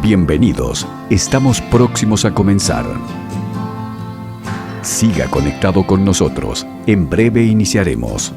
Bienvenidos, estamos próximos a comenzar. Siga conectado con nosotros, en breve iniciaremos.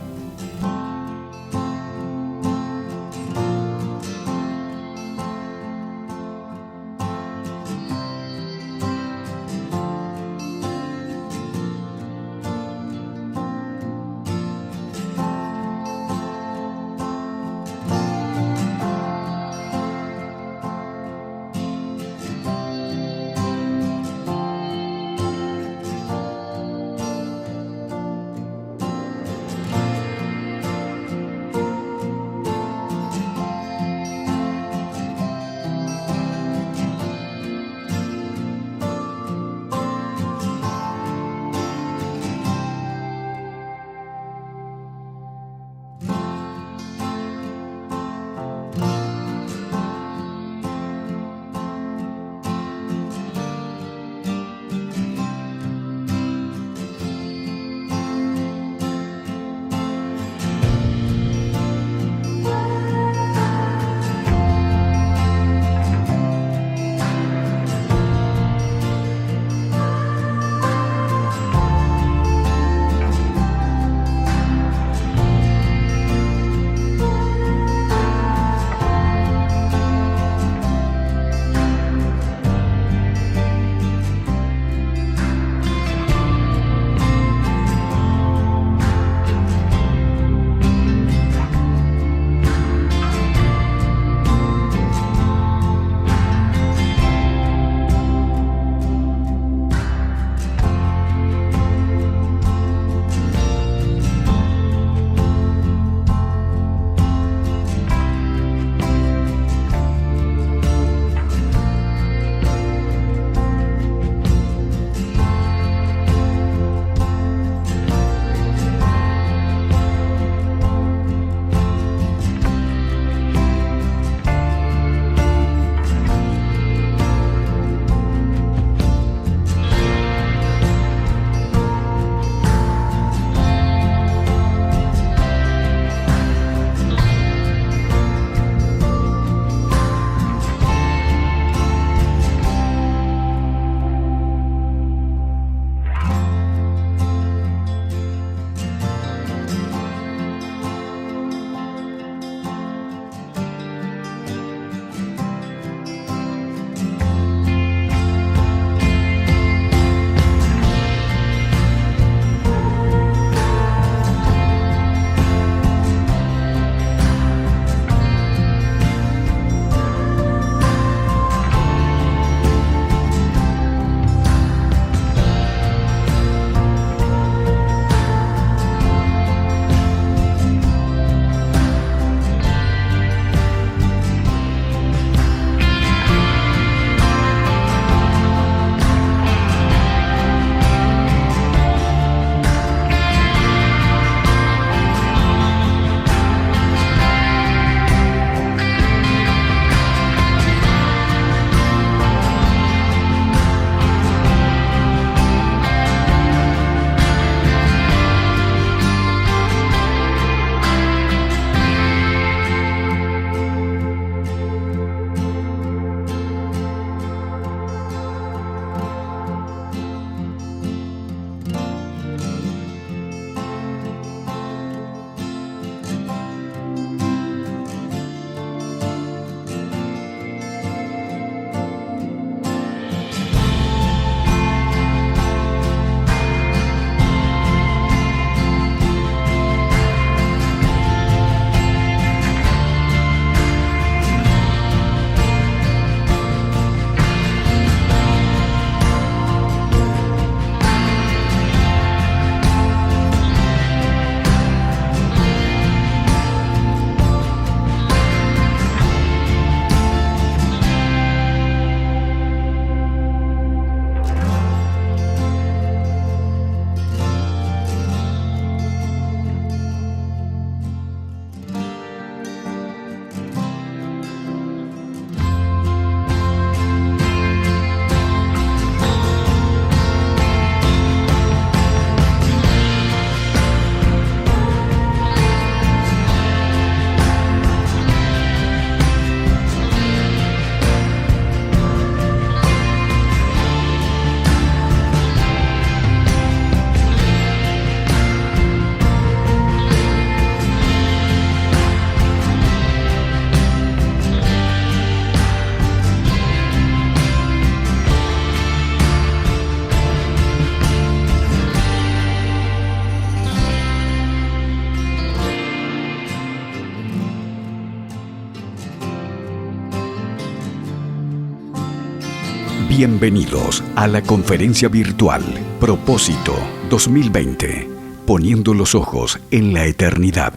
Bienvenidos a la conferencia virtual Propósito 2020, poniendo los ojos en la eternidad.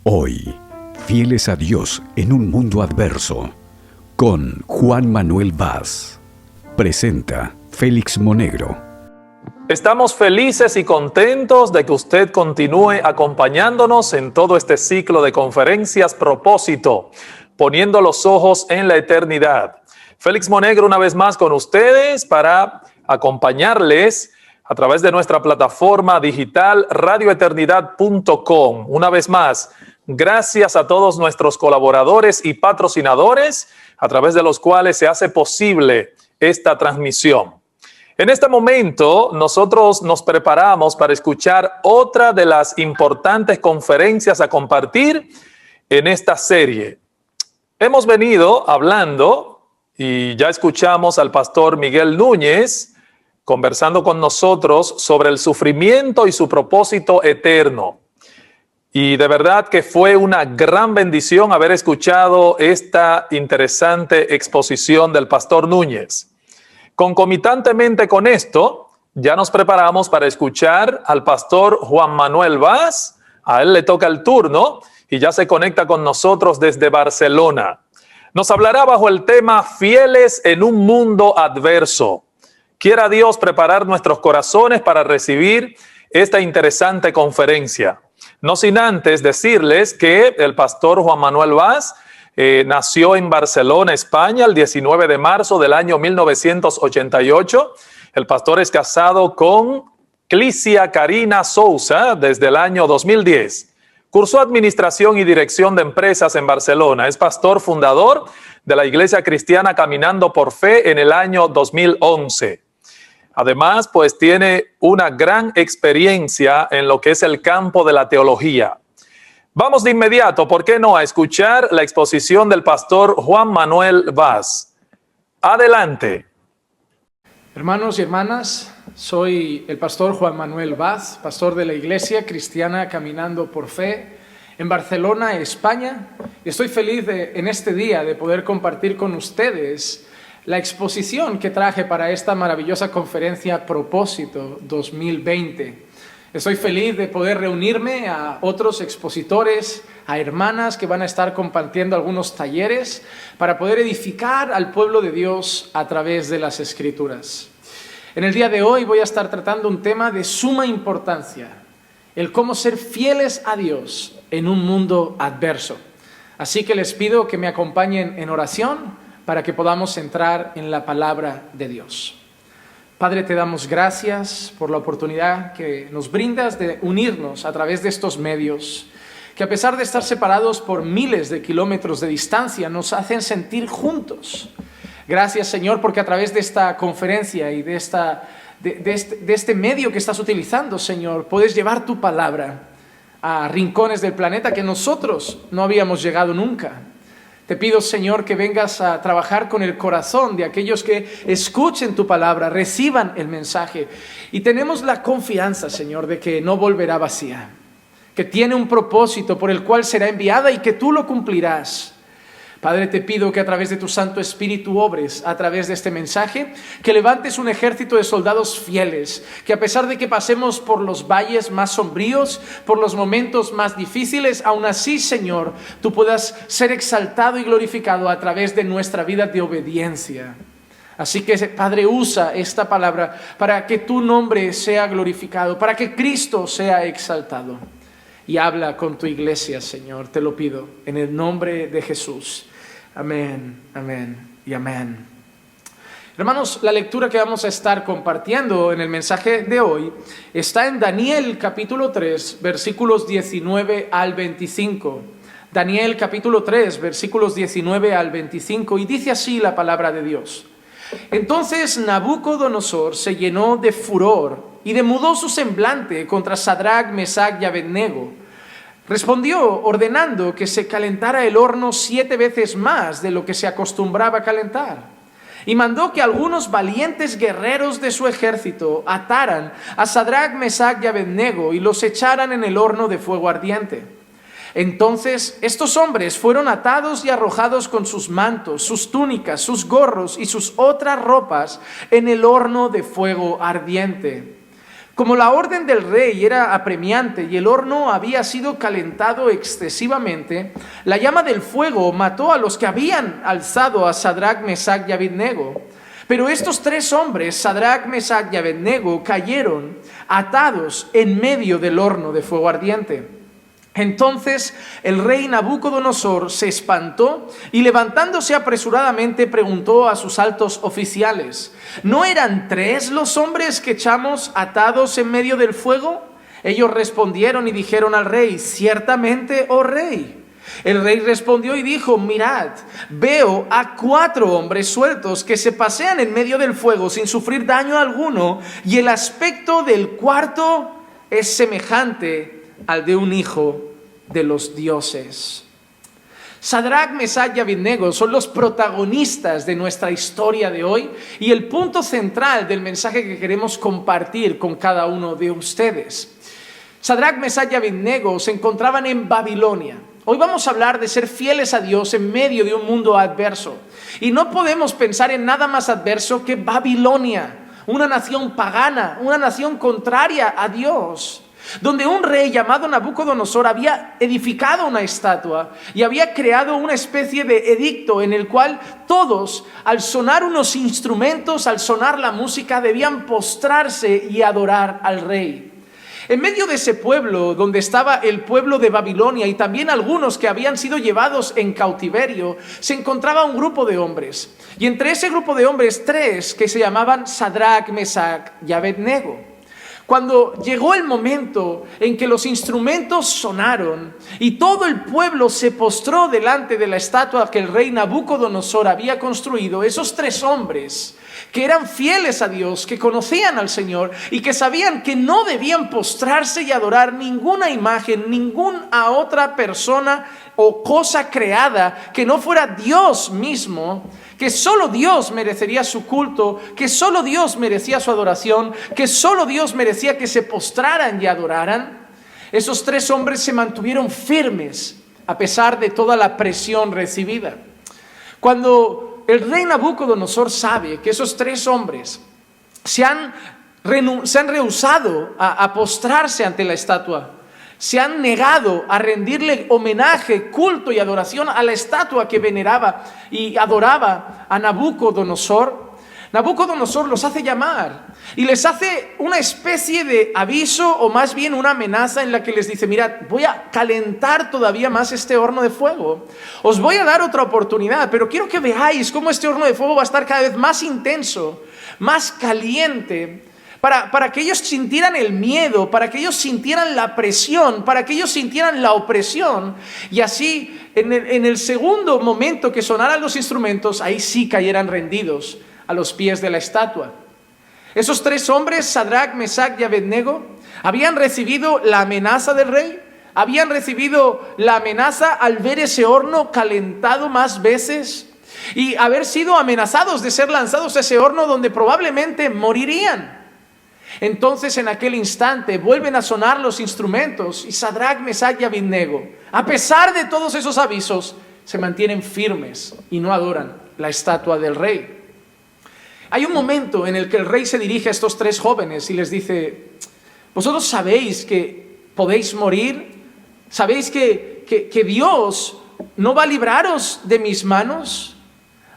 Hoy, fieles a Dios en un mundo adverso, con Juan Manuel Vaz. Presenta Félix Monegro. Estamos felices y contentos de que usted continúe acompañándonos en todo este ciclo de conferencias Propósito, poniendo los ojos en la eternidad. Félix Monegro una vez más con ustedes para acompañarles a través de nuestra plataforma digital radioeternidad.com. Una vez más, gracias a todos nuestros colaboradores y patrocinadores a través de los cuales se hace posible esta transmisión. En este momento, nosotros nos preparamos para escuchar otra de las importantes conferencias a compartir en esta serie. Hemos venido hablando y ya escuchamos al pastor Miguel Núñez conversando con nosotros sobre el sufrimiento y su propósito eterno. Y de verdad que fue una gran bendición haber escuchado esta interesante exposición del pastor Núñez. Concomitantemente con esto, ya nos preparamos para escuchar al pastor Juan Manuel Vaz. A él le toca el turno y ya se conecta con nosotros desde Barcelona. Nos hablará bajo el tema Fieles en un mundo adverso. Quiera Dios preparar nuestros corazones para recibir esta interesante conferencia. No sin antes decirles que el pastor Juan Manuel Vaz nació en Barcelona, España, el 19 de marzo del año 1988. El pastor es casado con Clicia Karina Sousa desde el año 2010. Cursó Administración y Dirección de Empresas en Barcelona. Es pastor fundador de la Iglesia Cristiana Caminando por Fe en el año 2011. Además, pues tiene una gran experiencia en lo que es el campo de la teología. Vamos de inmediato, ¿por qué no?, a escuchar la exposición del pastor Juan Manuel Vaz. Adelante. Hermanos y hermanas, soy el pastor Juan Manuel Vaz, pastor de la Iglesia Cristiana Caminando por Fe en Barcelona, España. Y estoy feliz en este día de poder compartir con ustedes la exposición que traje para esta maravillosa conferencia Propósito 2020. Estoy feliz de poder reunirme a otros expositores, a hermanas que van a estar compartiendo algunos talleres para poder edificar al pueblo de Dios a través de las Escrituras. En el día de hoy voy a estar tratando un tema de suma importancia, el cómo ser fieles a Dios en un mundo adverso. Así que les pido que me acompañen en oración para que podamos entrar en la palabra de Dios. Padre, te damos gracias por la oportunidad que nos brindas de unirnos a través de estos medios, que a pesar de estar separados por miles de kilómetros de distancia, nos hacen sentir juntos. Gracias, Señor, porque a través de esta conferencia y de este medio que estás utilizando, Señor, puedes llevar tu palabra a rincones del planeta que nosotros no habíamos llegado nunca. Te pido, Señor, que vengas a trabajar con el corazón de aquellos que escuchen tu palabra, reciban el mensaje. Y tenemos la confianza, Señor, de que no volverá vacía, que tiene un propósito por el cual será enviada y que tú lo cumplirás. Padre, te pido que a través de tu Santo Espíritu obres a través de este mensaje, que levantes un ejército de soldados fieles, que a pesar de que pasemos por los valles más sombríos, por los momentos más difíciles, aún así, Señor, tú puedas ser exaltado y glorificado a través de nuestra vida de obediencia. Así que, Padre, usa esta palabra para que tu nombre sea glorificado, para que Cristo sea exaltado. Y habla con tu iglesia, Señor, te lo pido, en el nombre de Jesús. Amén, amén y amén. Hermanos, la lectura que vamos a estar compartiendo en el mensaje de hoy está en Daniel capítulo 3, versículos 19 al 25. Daniel capítulo 3, versículos 19 al 25, y dice así la palabra de Dios. Entonces Nabucodonosor se llenó de furor y demudó su semblante contra Sadrach, Mesach y Abednego. Respondió ordenando que se calentara el horno 7 veces más de lo que se acostumbraba a calentar. Y mandó que algunos valientes guerreros de su ejército ataran a Sadrach, Mesach y Abednego y los echaran en el horno de fuego ardiente. Entonces estos hombres fueron atados y arrojados con sus mantos, sus túnicas, sus gorros y sus otras ropas en el horno de fuego ardiente. Como la orden del rey era apremiante y el horno había sido calentado excesivamente, la llama del fuego mató a los que habían alzado a Sadrach, Mesach y Abednego. Pero estos tres hombres, Sadrach, Mesach y Abednego, cayeron atados en medio del horno de fuego ardiente. Entonces el rey Nabucodonosor se espantó y levantándose apresuradamente preguntó a sus altos oficiales: ¿no eran 3 los hombres que echamos atados en medio del fuego? Ellos respondieron y dijeron al rey: ciertamente, oh rey. El rey respondió y dijo: mirad, veo a 4 hombres sueltos que se pasean en medio del fuego sin sufrir daño alguno, y el aspecto del cuarto es semejante al de un hijo de los dioses. Sadrach, Mesach y Abednego son los protagonistas de nuestra historia de hoy y el punto central del mensaje que queremos compartir con cada uno de ustedes. Sadrach, Mesach y Abednego se encontraban en Babilonia. Hoy vamos a hablar de ser fieles a Dios en medio de un mundo adverso. Y no podemos pensar en nada más adverso que Babilonia, una nación pagana, una nación contraria a Dios, donde un rey llamado Nabucodonosor había edificado una estatua y había creado una especie de edicto en el cual todos, al sonar unos instrumentos, al sonar la música, debían postrarse y adorar al rey. En medio de ese pueblo, donde estaba el pueblo de Babilonia y también algunos que habían sido llevados en cautiverio, se encontraba un grupo de hombres. Y entre ese grupo de hombres, 3 que se llamaban Sadrach, Mesach y Abednego. Cuando llegó el momento en que los instrumentos sonaron y todo el pueblo se postró delante de la estatua que el rey Nabucodonosor había construido, esos 3 hombres que eran fieles a Dios, que conocían al Señor y que sabían que no debían postrarse y adorar ninguna imagen, ninguna otra persona o cosa creada que no fuera Dios mismo, que solo Dios merecería su culto, que solo Dios merecía su adoración, que solo Dios merecía que se postraran y adoraran. Esos 3 hombres se mantuvieron firmes a pesar de toda la presión recibida. Cuando el rey Nabucodonosor sabe que esos 3 hombres se han rehusado a postrarse ante la estatua, se han negado a rendirle homenaje, culto y adoración a la estatua que veneraba y adoraba a Nabucodonosor, Nabucodonosor los hace llamar y les hace una especie de aviso o más bien una amenaza en la que les dice: mirad, voy a calentar todavía más este horno de fuego, os voy a dar otra oportunidad, pero quiero que veáis cómo este horno de fuego va a estar cada vez más intenso, más caliente, para que ellos sintieran el miedo, para que ellos sintieran la presión, para que ellos sintieran la opresión, y así en el segundo momento que sonaran los instrumentos, ahí sí cayeran rendidos a los pies de la estatua. Esos 3 hombres, Sadrach, Mesach y Abednego, habían recibido la amenaza del rey, habían recibido la amenaza al ver ese horno calentado más veces y haber sido amenazados de ser lanzados a ese horno donde probablemente morirían. Entonces en aquel instante vuelven a sonar los instrumentos y Sadrach, Mesach y Abednego, a pesar de todos esos avisos, se mantienen firmes y no adoran la estatua del rey. Hay un momento en el que el rey se dirige a estos 3 jóvenes y les dice: ¿vosotros sabéis que podéis morir? ¿Sabéis que Dios no va a libraros de mis manos?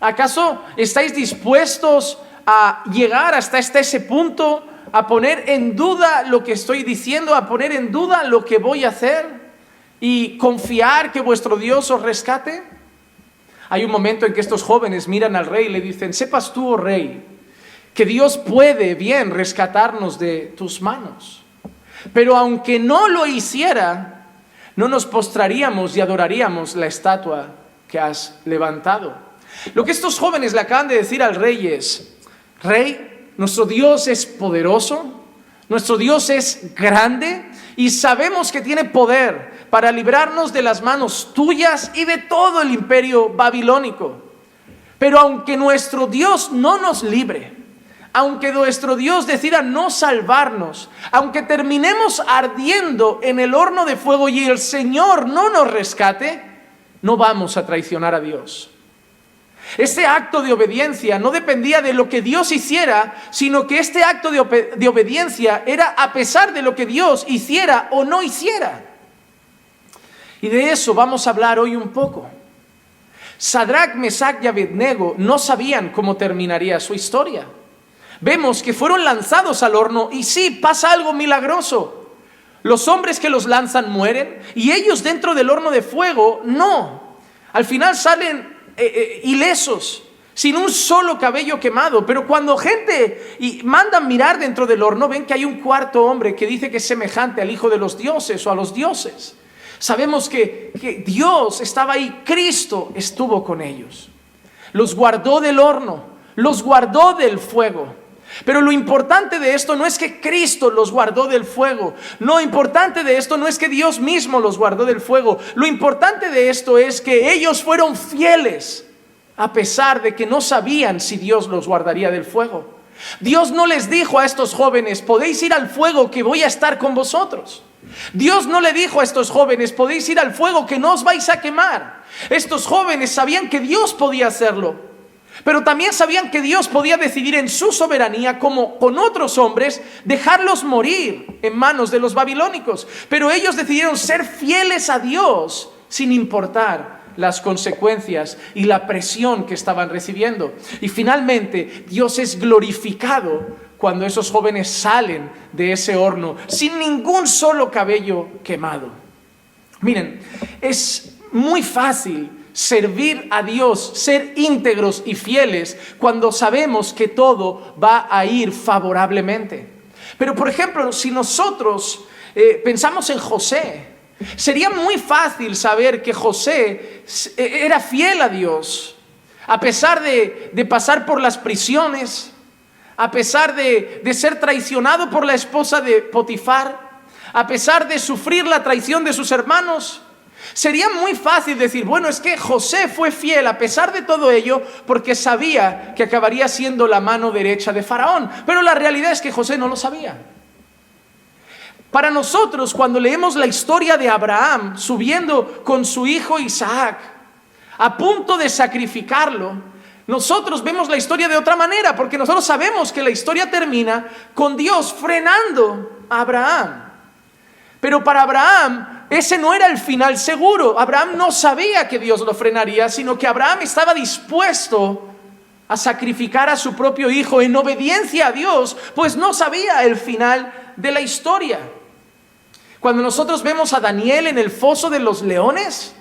¿Acaso estáis dispuestos a llegar hasta ese punto, a poner en duda lo que estoy diciendo, a poner en duda lo que voy a hacer y confiar que vuestro Dios os rescate? Hay un momento en que estos jóvenes miran al rey y le dicen: sepas tú, oh rey, que Dios puede bien rescatarnos de tus manos, pero aunque no lo hiciera, no nos postraríamos y adoraríamos la estatua que has levantado. Lo que estos jóvenes le acaban de decir al rey es: rey, nuestro Dios es poderoso, nuestro Dios es grande y sabemos que tiene poder para librarnos de las manos tuyas y de todo el imperio babilónico. Pero aunque nuestro Dios no nos libre, aunque nuestro Dios decida no salvarnos, aunque terminemos ardiendo en el horno de fuego y el Señor no nos rescate, no vamos a traicionar a Dios. Este acto de obediencia no dependía de lo que Dios hiciera, sino que este acto de obediencia era a pesar de lo que Dios hiciera o no hiciera. Y de eso vamos a hablar hoy un poco. Sadrac, Mesach y Abednego no sabían cómo terminaría su historia. Vemos que fueron lanzados al horno y sí, pasa algo milagroso. Los hombres que los lanzan mueren y ellos dentro del horno de fuego no. Al final salen ilesos, sin un solo cabello quemado. Pero cuando gente mandan mirar dentro del horno, ven que hay un cuarto hombre que dice que es semejante al Hijo de los dioses o a los dioses. Sabemos que Dios estaba ahí, Cristo estuvo con ellos. Los guardó del horno, los guardó del fuego. Pero lo importante de esto no es que Cristo los guardó del fuego. Lo importante de esto no es que Dios mismo los guardó del fuego. Lo importante de esto es que ellos fueron fieles a pesar de que no sabían si Dios los guardaría del fuego. Dios no les dijo a estos jóvenes, podéis ir al fuego que voy a estar con vosotros. Dios no le dijo a estos jóvenes, podéis ir al fuego que no os vais a quemar. Estos jóvenes sabían que Dios podía hacerlo. Pero también sabían que Dios podía decidir en su soberanía, como con otros hombres, dejarlos morir en manos de los babilónicos. Pero ellos decidieron ser fieles a Dios sin importar las consecuencias y la presión que estaban recibiendo. Y finalmente Dios es glorificado cuando esos jóvenes salen de ese horno sin ningún solo cabello quemado. Miren, es muy fácil servir a Dios, ser íntegros y fieles cuando sabemos que todo va a ir favorablemente. Pero por ejemplo, si nosotros pensamos en José, sería muy fácil saber que José era fiel a Dios, a pesar de pasar por las prisiones, a pesar de ser traicionado por la esposa de Potifar, a pesar de sufrir la traición de sus hermanos. Sería muy fácil decir, bueno, es que José fue fiel a pesar de todo ello porque sabía que acabaría siendo la mano derecha de Faraón. Pero la realidad es que José no lo sabía. Para nosotros, cuando leemos la historia de Abraham subiendo con su hijo Isaac, a punto de sacrificarlo, nosotros vemos la historia de otra manera, porque nosotros sabemos que la historia termina con Dios frenando a Abraham. Pero para Abraham ese no era el final seguro. Abraham no sabía que Dios lo frenaría, sino que Abraham estaba dispuesto a sacrificar a su propio hijo en obediencia a Dios, pues no sabía el final de la historia. Cuando nosotros vemos a Daniel en el foso de los leones,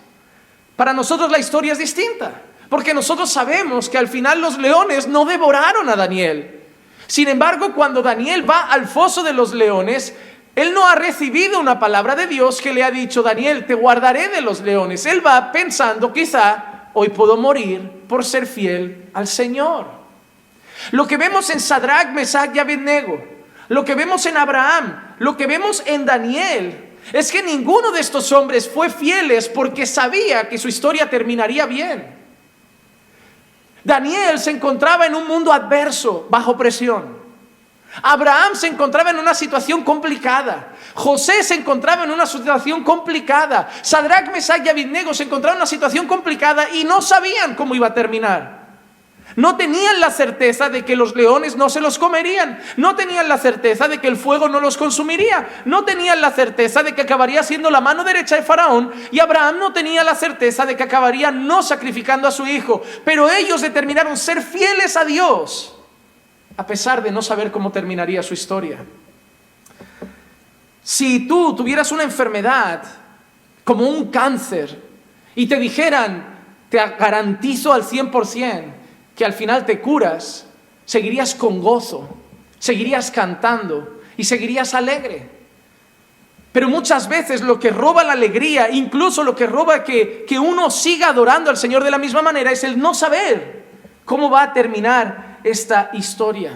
para nosotros la historia es distinta, porque nosotros sabemos que al final los leones no devoraron a Daniel. Sin embargo, cuando Daniel va al foso de los leones, él no ha recibido una palabra de Dios que le ha dicho, Daniel, te guardaré de los leones. Él va pensando, quizá hoy puedo morir por ser fiel al Señor. Lo que vemos en Sadrac, Mesach y Abednego, lo que vemos en Abraham, lo que vemos en Daniel, es que ninguno de estos hombres fue fieles porque sabía que su historia terminaría bien. Daniel se encontraba en un mundo adverso, bajo presión. Abraham se encontraba en una situación complicada. José se encontraba en una situación complicada. Sadrac, Mesach y Abednego se encontraban en una situación complicada y no sabían cómo iba a terminar. No tenían la certeza de que los leones no se los comerían. No tenían la certeza de que el fuego no los consumiría. No tenían la certeza de que acabaría siendo la mano derecha de Faraón. Y Abraham no tenía la certeza de que acabaría no sacrificando a su hijo. Pero ellos determinaron ser fieles a Dios, a pesar de no saber cómo terminaría su historia. Si tú tuvieras una enfermedad como un cáncer y te dijeran, te garantizo al 100% que al final te curas, seguirías con gozo, seguirías cantando y seguirías alegre. Pero muchas veces lo que roba la alegría, incluso lo que roba que uno siga adorando al Señor de la misma manera, es el no saber cómo va a terminar esta historia.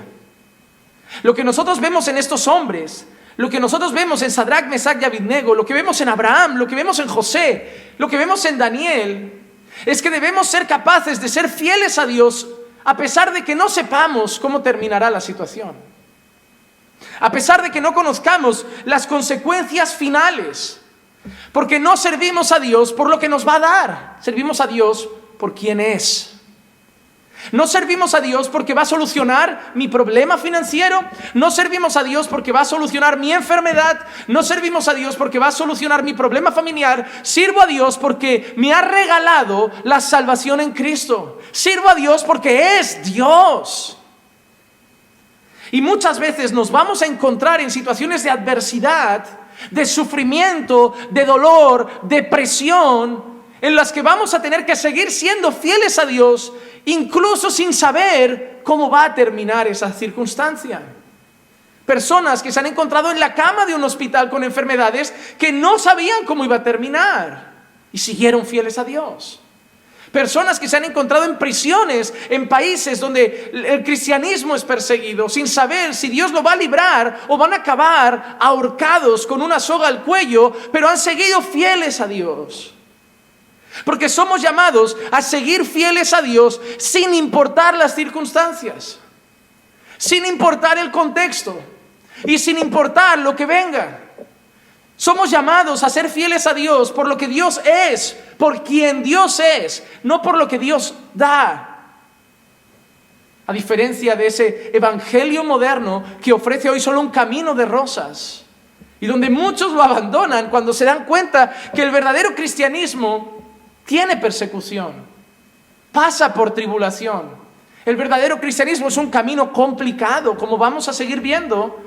Lo que nosotros vemos en estos hombres, lo que nosotros vemos en Sadrac, Mesach y Abednego, lo que vemos en Abraham, lo que vemos en José, lo que vemos en Daniel, es que debemos ser capaces de ser fieles a Dios a pesar de que no sepamos cómo terminará la situación, a pesar de que no conozcamos las consecuencias finales, porque no servimos a Dios por lo que nos va a dar, servimos a Dios por quien es. No servimos a Dios porque va a solucionar mi problema financiero, no servimos a Dios porque va a solucionar mi enfermedad, no servimos a Dios porque va a solucionar mi problema familiar, sirvo a Dios porque me ha regalado la salvación en Cristo, sirvo a Dios porque es Dios. Y muchas veces nos vamos a encontrar en situaciones de adversidad, de sufrimiento, de dolor, de presión, en las que vamos a tener que seguir siendo fieles a Dios, incluso sin saber cómo va a terminar esa circunstancia. Personas que se han encontrado en la cama de un hospital con enfermedades que no sabían cómo iba a terminar y siguieron fieles a Dios. Personas que se han encontrado en prisiones, en países donde el cristianismo es perseguido, sin saber si Dios lo va a librar o van a acabar ahorcados con una soga al cuello, pero han seguido fieles a Dios. Porque somos llamados a seguir fieles a Dios sin importar las circunstancias, sin importar el contexto y sin importar lo que venga. Somos llamados a ser fieles a Dios por lo que Dios es, por quien Dios es, no por lo que Dios da. A diferencia de ese evangelio moderno que ofrece hoy solo un camino de rosas y donde muchos lo abandonan cuando se dan cuenta que el verdadero cristianismo tiene persecución, pasa por tribulación. El verdadero cristianismo es un camino complicado, como vamos a seguir viendo,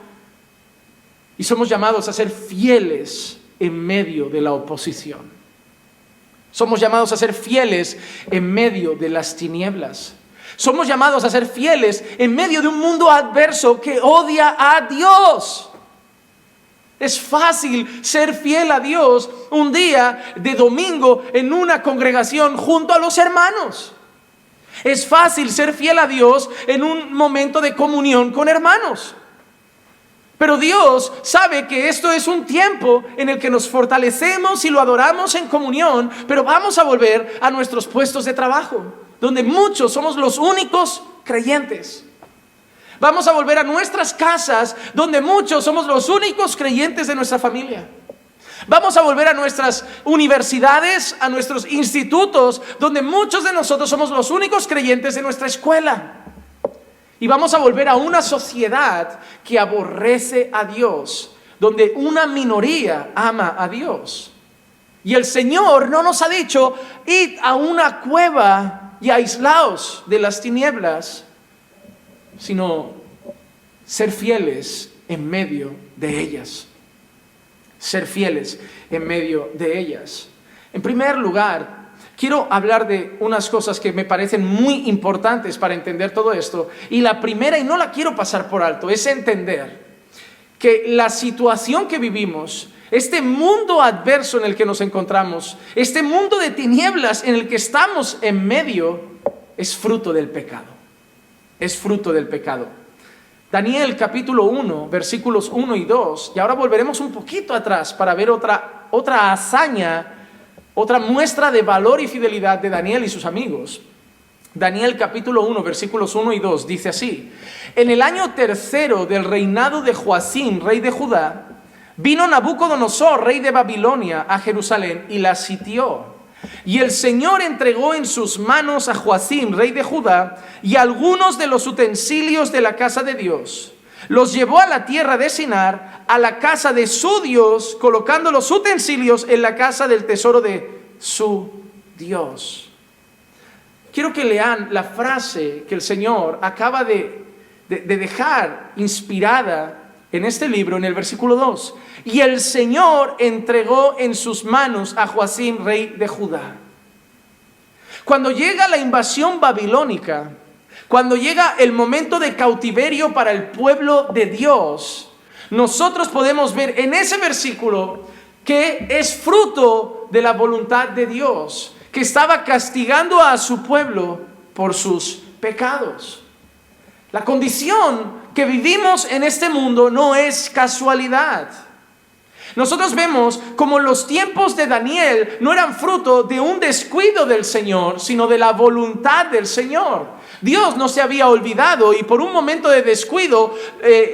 y somos llamados a ser fieles en medio de la oposición. Somos llamados a ser fieles en medio de las tinieblas. Somos llamados a ser fieles en medio de un mundo adverso que odia a Dios. Es fácil ser fiel a Dios un día de domingo en una congregación junto a los hermanos. Es fácil ser fiel a Dios en un momento de comunión con hermanos. Pero Dios sabe que esto es un tiempo en el que nos fortalecemos y lo adoramos en comunión, pero vamos a volver a nuestros puestos de trabajo, donde muchos somos los únicos creyentes. Vamos a volver a nuestras casas, donde muchos somos los únicos creyentes de nuestra familia. Vamos a volver a nuestras universidades, a nuestros institutos, donde muchos de nosotros somos los únicos creyentes de nuestra escuela. Y vamos a volver a una sociedad que aborrece a Dios, donde una minoría ama a Dios. Y el Señor no nos ha dicho, id a una cueva y aislaos de las tinieblas, sino ser fieles en medio de ellas. Ser fieles en medio de ellas. En primer lugar, quiero hablar de unas cosas que me parecen muy importantes para entender todo esto. Y la primera, y no la quiero pasar por alto, es entender que la situación que vivimos, este mundo adverso en el que nos encontramos, este mundo de tinieblas en el que estamos en medio, es fruto del pecado. Es fruto del pecado. Daniel capítulo 1, versículos 1 y 2, y ahora volveremos un poquito atrás para ver otra hazaña, otra muestra de valor y fidelidad de Daniel y sus amigos. Daniel capítulo 1, versículos 1 y 2, dice así: en el año tercero del reinado de Joacim, rey de Judá, vino Nabucodonosor, rey de Babilonia, a Jerusalén y la sitió. Y el Señor entregó en sus manos a Joacim, rey de Judá, y algunos de los utensilios de la casa de Dios. Los llevó a la tierra de Sinar, a la casa de su Dios, colocando los utensilios en la casa del tesoro de su Dios. Quiero que lean la frase que el Señor acaba de dejar inspirada en este libro, en el versículo 2. Y el Señor entregó en sus manos a Joacim, rey de Judá. Cuando llega la invasión babilónica, cuando llega el momento de cautiverio para el pueblo de Dios, nosotros podemos ver en ese versículo que es fruto de la voluntad de Dios, que estaba castigando a su pueblo por sus pecados. La condición que vivimos en este mundo no es casualidad. Nosotros vemos como los tiempos de Daniel no eran fruto de un descuido del Señor, sino de la voluntad del Señor. Dios no se había olvidado y por un momento de descuido,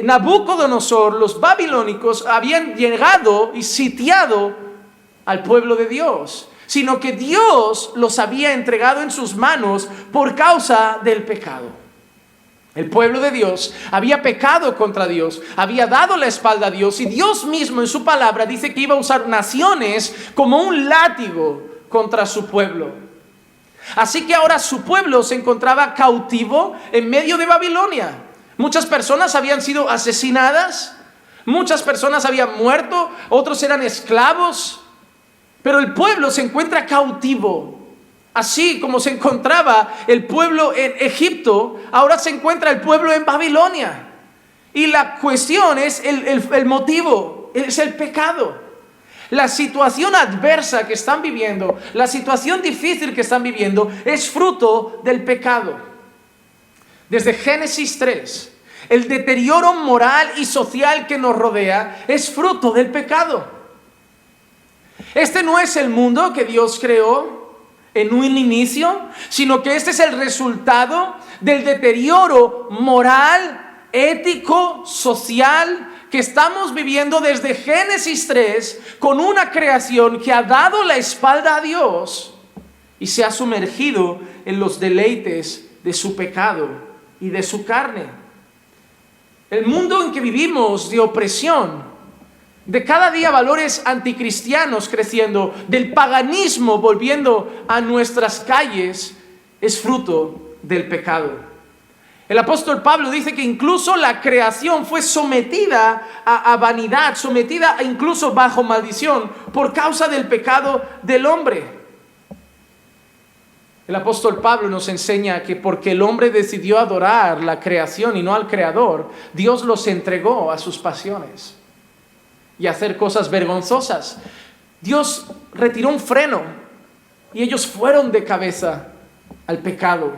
Nabucodonosor, los babilónicos, habían llegado y sitiado al pueblo de Dios, sino que Dios los había entregado en sus manos por causa del pecado. El pueblo de Dios había pecado contra Dios, había dado la espalda a Dios y Dios mismo en su palabra dice que iba a usar naciones como un látigo contra su pueblo. Así que ahora su pueblo se encontraba cautivo en medio de Babilonia. Muchas personas habían sido asesinadas, muchas personas habían muerto, otros eran esclavos, pero el pueblo se encuentra cautivo. Así como se encontraba el pueblo en Egipto, ahora se encuentra el pueblo en Babilonia. Y la cuestión es el motivo, es el pecado. La situación adversa que están viviendo, la situación difícil que están viviendo, es fruto del pecado. Desde Génesis 3, el deterioro moral y social que nos rodea es fruto del pecado. Este no es el mundo que Dios creó en un inicio, sino que este es el resultado del deterioro moral, ético, social que estamos viviendo desde Génesis 3 con una creación que ha dado la espalda a Dios y se ha sumergido en los deleites de su pecado y de su carne. El mundo en que vivimos de opresión, de cada día valores anticristianos creciendo, del paganismo volviendo a nuestras calles, es fruto del pecado. El apóstol Pablo dice que incluso la creación fue sometida a vanidad, sometida incluso bajo maldición por causa del pecado del hombre. El apóstol Pablo nos enseña que porque el hombre decidió adorar la creación y no al Creador, Dios los entregó a sus pasiones y hacer cosas vergonzosas. Dios retiró un freno y ellos fueron de cabeza al pecado,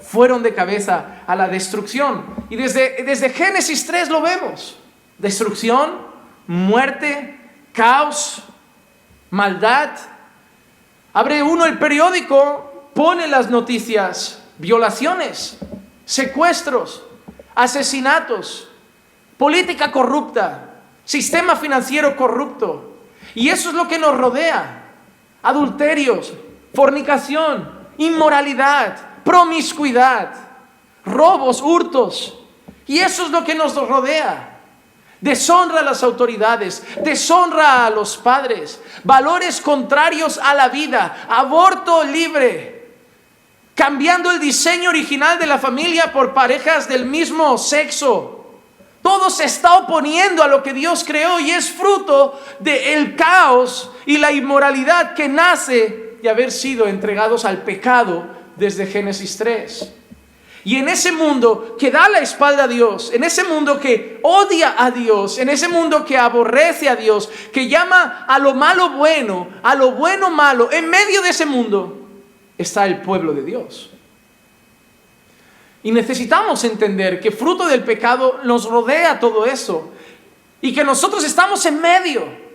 fueron de cabeza a la destrucción. Y desde Génesis 3 lo vemos: destrucción, muerte, caos, maldad. Abre uno el periódico, pone las noticias: violaciones, secuestros, asesinatos, política corrupta, sistema financiero corrupto. Y eso es lo que nos rodea: adulterios, fornicación, inmoralidad, promiscuidad, robos, hurtos. Y eso es lo que nos rodea. Deshonra a las autoridades, deshonra a los padres, valores contrarios a la vida, aborto libre, cambiando el diseño original de la familia por parejas del mismo sexo. Todo se está oponiendo a lo que Dios creó y es fruto del caos y la inmoralidad que nace de haber sido entregados al pecado desde Génesis 3. Y en ese mundo que da la espalda a Dios, en ese mundo que odia a Dios, en ese mundo que aborrece a Dios, que llama a lo malo bueno, a lo bueno malo, en medio de ese mundo está el pueblo de Dios. Y necesitamos entender que fruto del pecado nos rodea todo eso y que nosotros estamos en medio.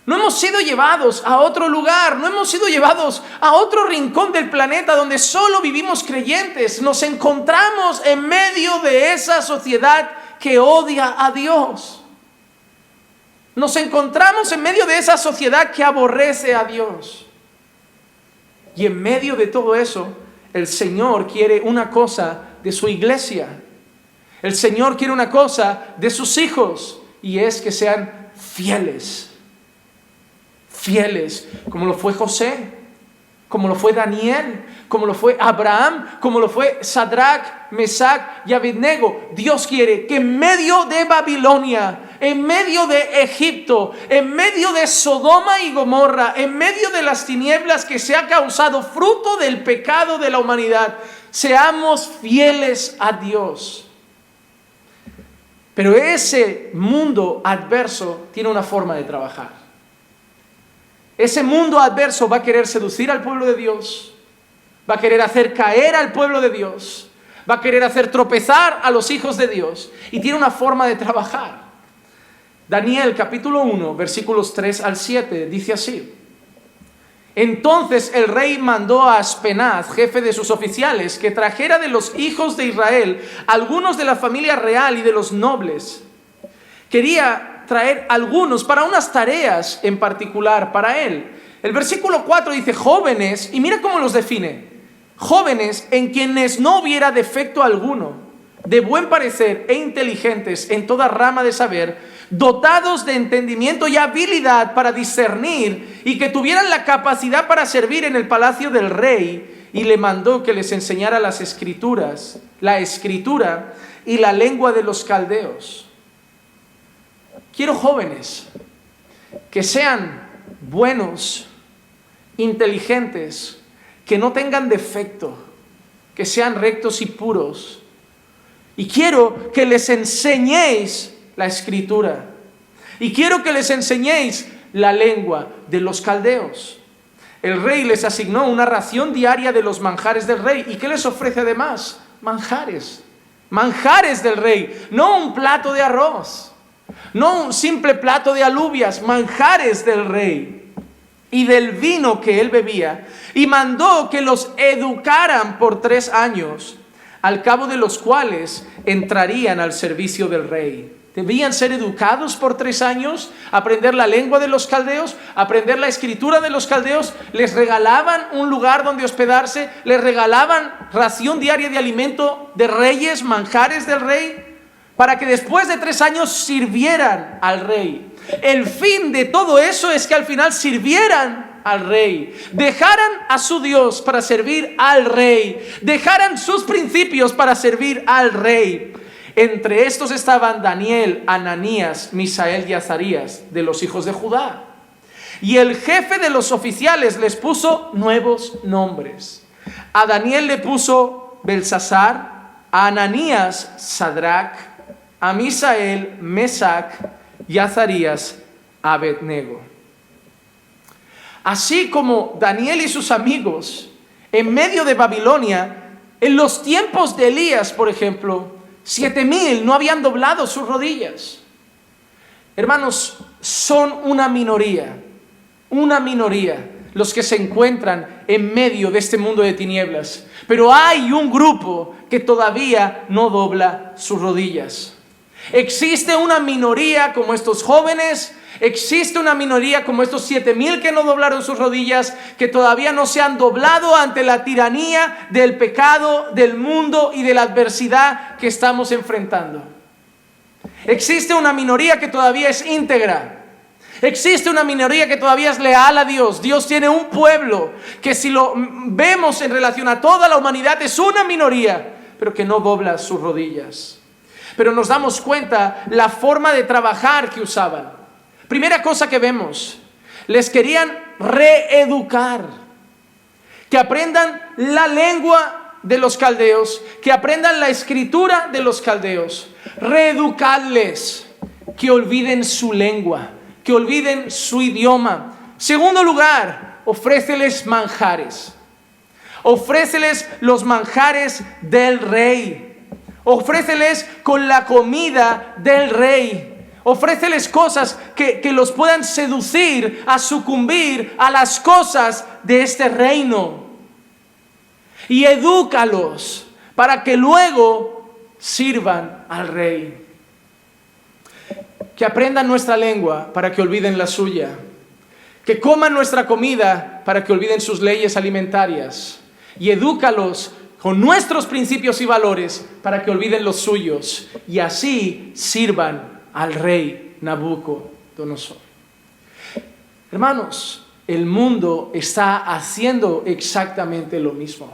No hemos sido llevados a otro lugar, no hemos sido llevados a otro rincón del planeta donde solo vivimos creyentes. Nos encontramos en medio de esa sociedad que odia a Dios. Nos encontramos en medio de esa sociedad que aborrece a Dios. Y en medio de todo eso, el Señor quiere una cosa de su iglesia. El Señor quiere una cosa de sus hijos, y es que sean fieles. Fieles, como lo fue José, como lo fue Daniel, como lo fue Abraham, como lo fue Sadrach, Mesach y Abednego. Dios quiere que en medio de Babilonia, en medio de Egipto, en medio de Sodoma y Gomorra, en medio de las tinieblas que se ha causado fruto del pecado de la humanidad, seamos fieles a Dios. Pero ese mundo adverso tiene una forma de trabajar. Ese mundo adverso va a querer seducir al pueblo de Dios, va a querer hacer caer al pueblo de Dios, va a querer hacer tropezar a los hijos de Dios, y tiene una forma de trabajar. Daniel capítulo 1, versículos 3 al 7, dice así: Entonces el rey mandó a Aspenaz, jefe de sus oficiales, que trajera de los hijos de Israel algunos de la familia real y de los nobles. Quería traer algunos para unas tareas en particular para él. El versículo 4 dice jóvenes, y mira cómo los define: jóvenes en quienes no hubiera defecto alguno, de buen parecer e inteligentes en toda rama de saber, dotados de entendimiento y habilidad para discernir, y que tuvieran la capacidad para servir en el palacio del rey. Y le mandó que les enseñara las escrituras, la escritura y la lengua de los caldeos. Quiero jóvenes que sean buenos, inteligentes, que no tengan defecto, que sean rectos y puros. Y quiero que les enseñéis la escritura. Y quiero que les enseñéis la lengua de los caldeos. El rey les asignó una ración diaria de los manjares del rey. ¿Y qué les ofrece además? Manjares. Manjares del rey. No un plato de arroz. No un simple plato de alubias. Manjares del rey. Y del vino que él bebía. Y mandó que los educaran por 3 años, al cabo de los cuales entrarían al servicio del rey. Debían ser educados por 3 años, aprender la lengua de los caldeos, aprender la escritura de los caldeos. Les regalaban un lugar donde hospedarse, les regalaban ración diaria de alimento de reyes, manjares del rey, para que después de 3 años sirvieran al rey. El fin de todo eso es que al final sirvieran al rey, dejaran a su Dios para servir al rey, dejaran sus principios para servir al rey. Entre estos estaban Daniel, Ananías, Misael y Azarías, de los hijos de Judá. Y el jefe de los oficiales les puso nuevos nombres. A Daniel le puso Belsasar, a Ananías Sadrac, a Misael Mesac y a Azarías Abednego. Así como Daniel y sus amigos en medio de Babilonia, en los tiempos de Elías, por ejemplo, 7,000 no habían doblado sus rodillas. Hermanos, son una minoría los que se encuentran en medio de este mundo de tinieblas. Pero hay un grupo que todavía no dobla sus rodillas. Existe una minoría como estos jóvenes. Existe una minoría como estos 7,000 que no doblaron sus rodillas, que todavía no se han doblado ante la tiranía del pecado, del mundo y de la adversidad que estamos enfrentando. Existe una minoría que todavía es íntegra. Existe una minoría que todavía es leal a Dios. Dios tiene un pueblo que, si lo vemos en relación a toda la humanidad, es una minoría, pero que no dobla sus rodillas. Pero nos damos cuenta la forma de trabajar que usaban. Primera cosa que vemos, les querían reeducar, que aprendan la lengua de los caldeos, que aprendan la escritura de los caldeos, reeducarles, que olviden su lengua, que olviden su idioma. Segundo lugar, ofréceles manjares, ofréceles los manjares del rey, ofréceles con la comida del rey. Ofréceles cosas que los puedan seducir a sucumbir a las cosas de este reino. Y edúcalos para que luego sirvan al rey. Que aprendan nuestra lengua para que olviden la suya. Que coman nuestra comida para que olviden sus leyes alimentarias. Y edúcalos con nuestros principios y valores para que olviden los suyos. Y así sirvan al rey Nabucodonosor. Hermanos, el mundo está haciendo exactamente lo mismo.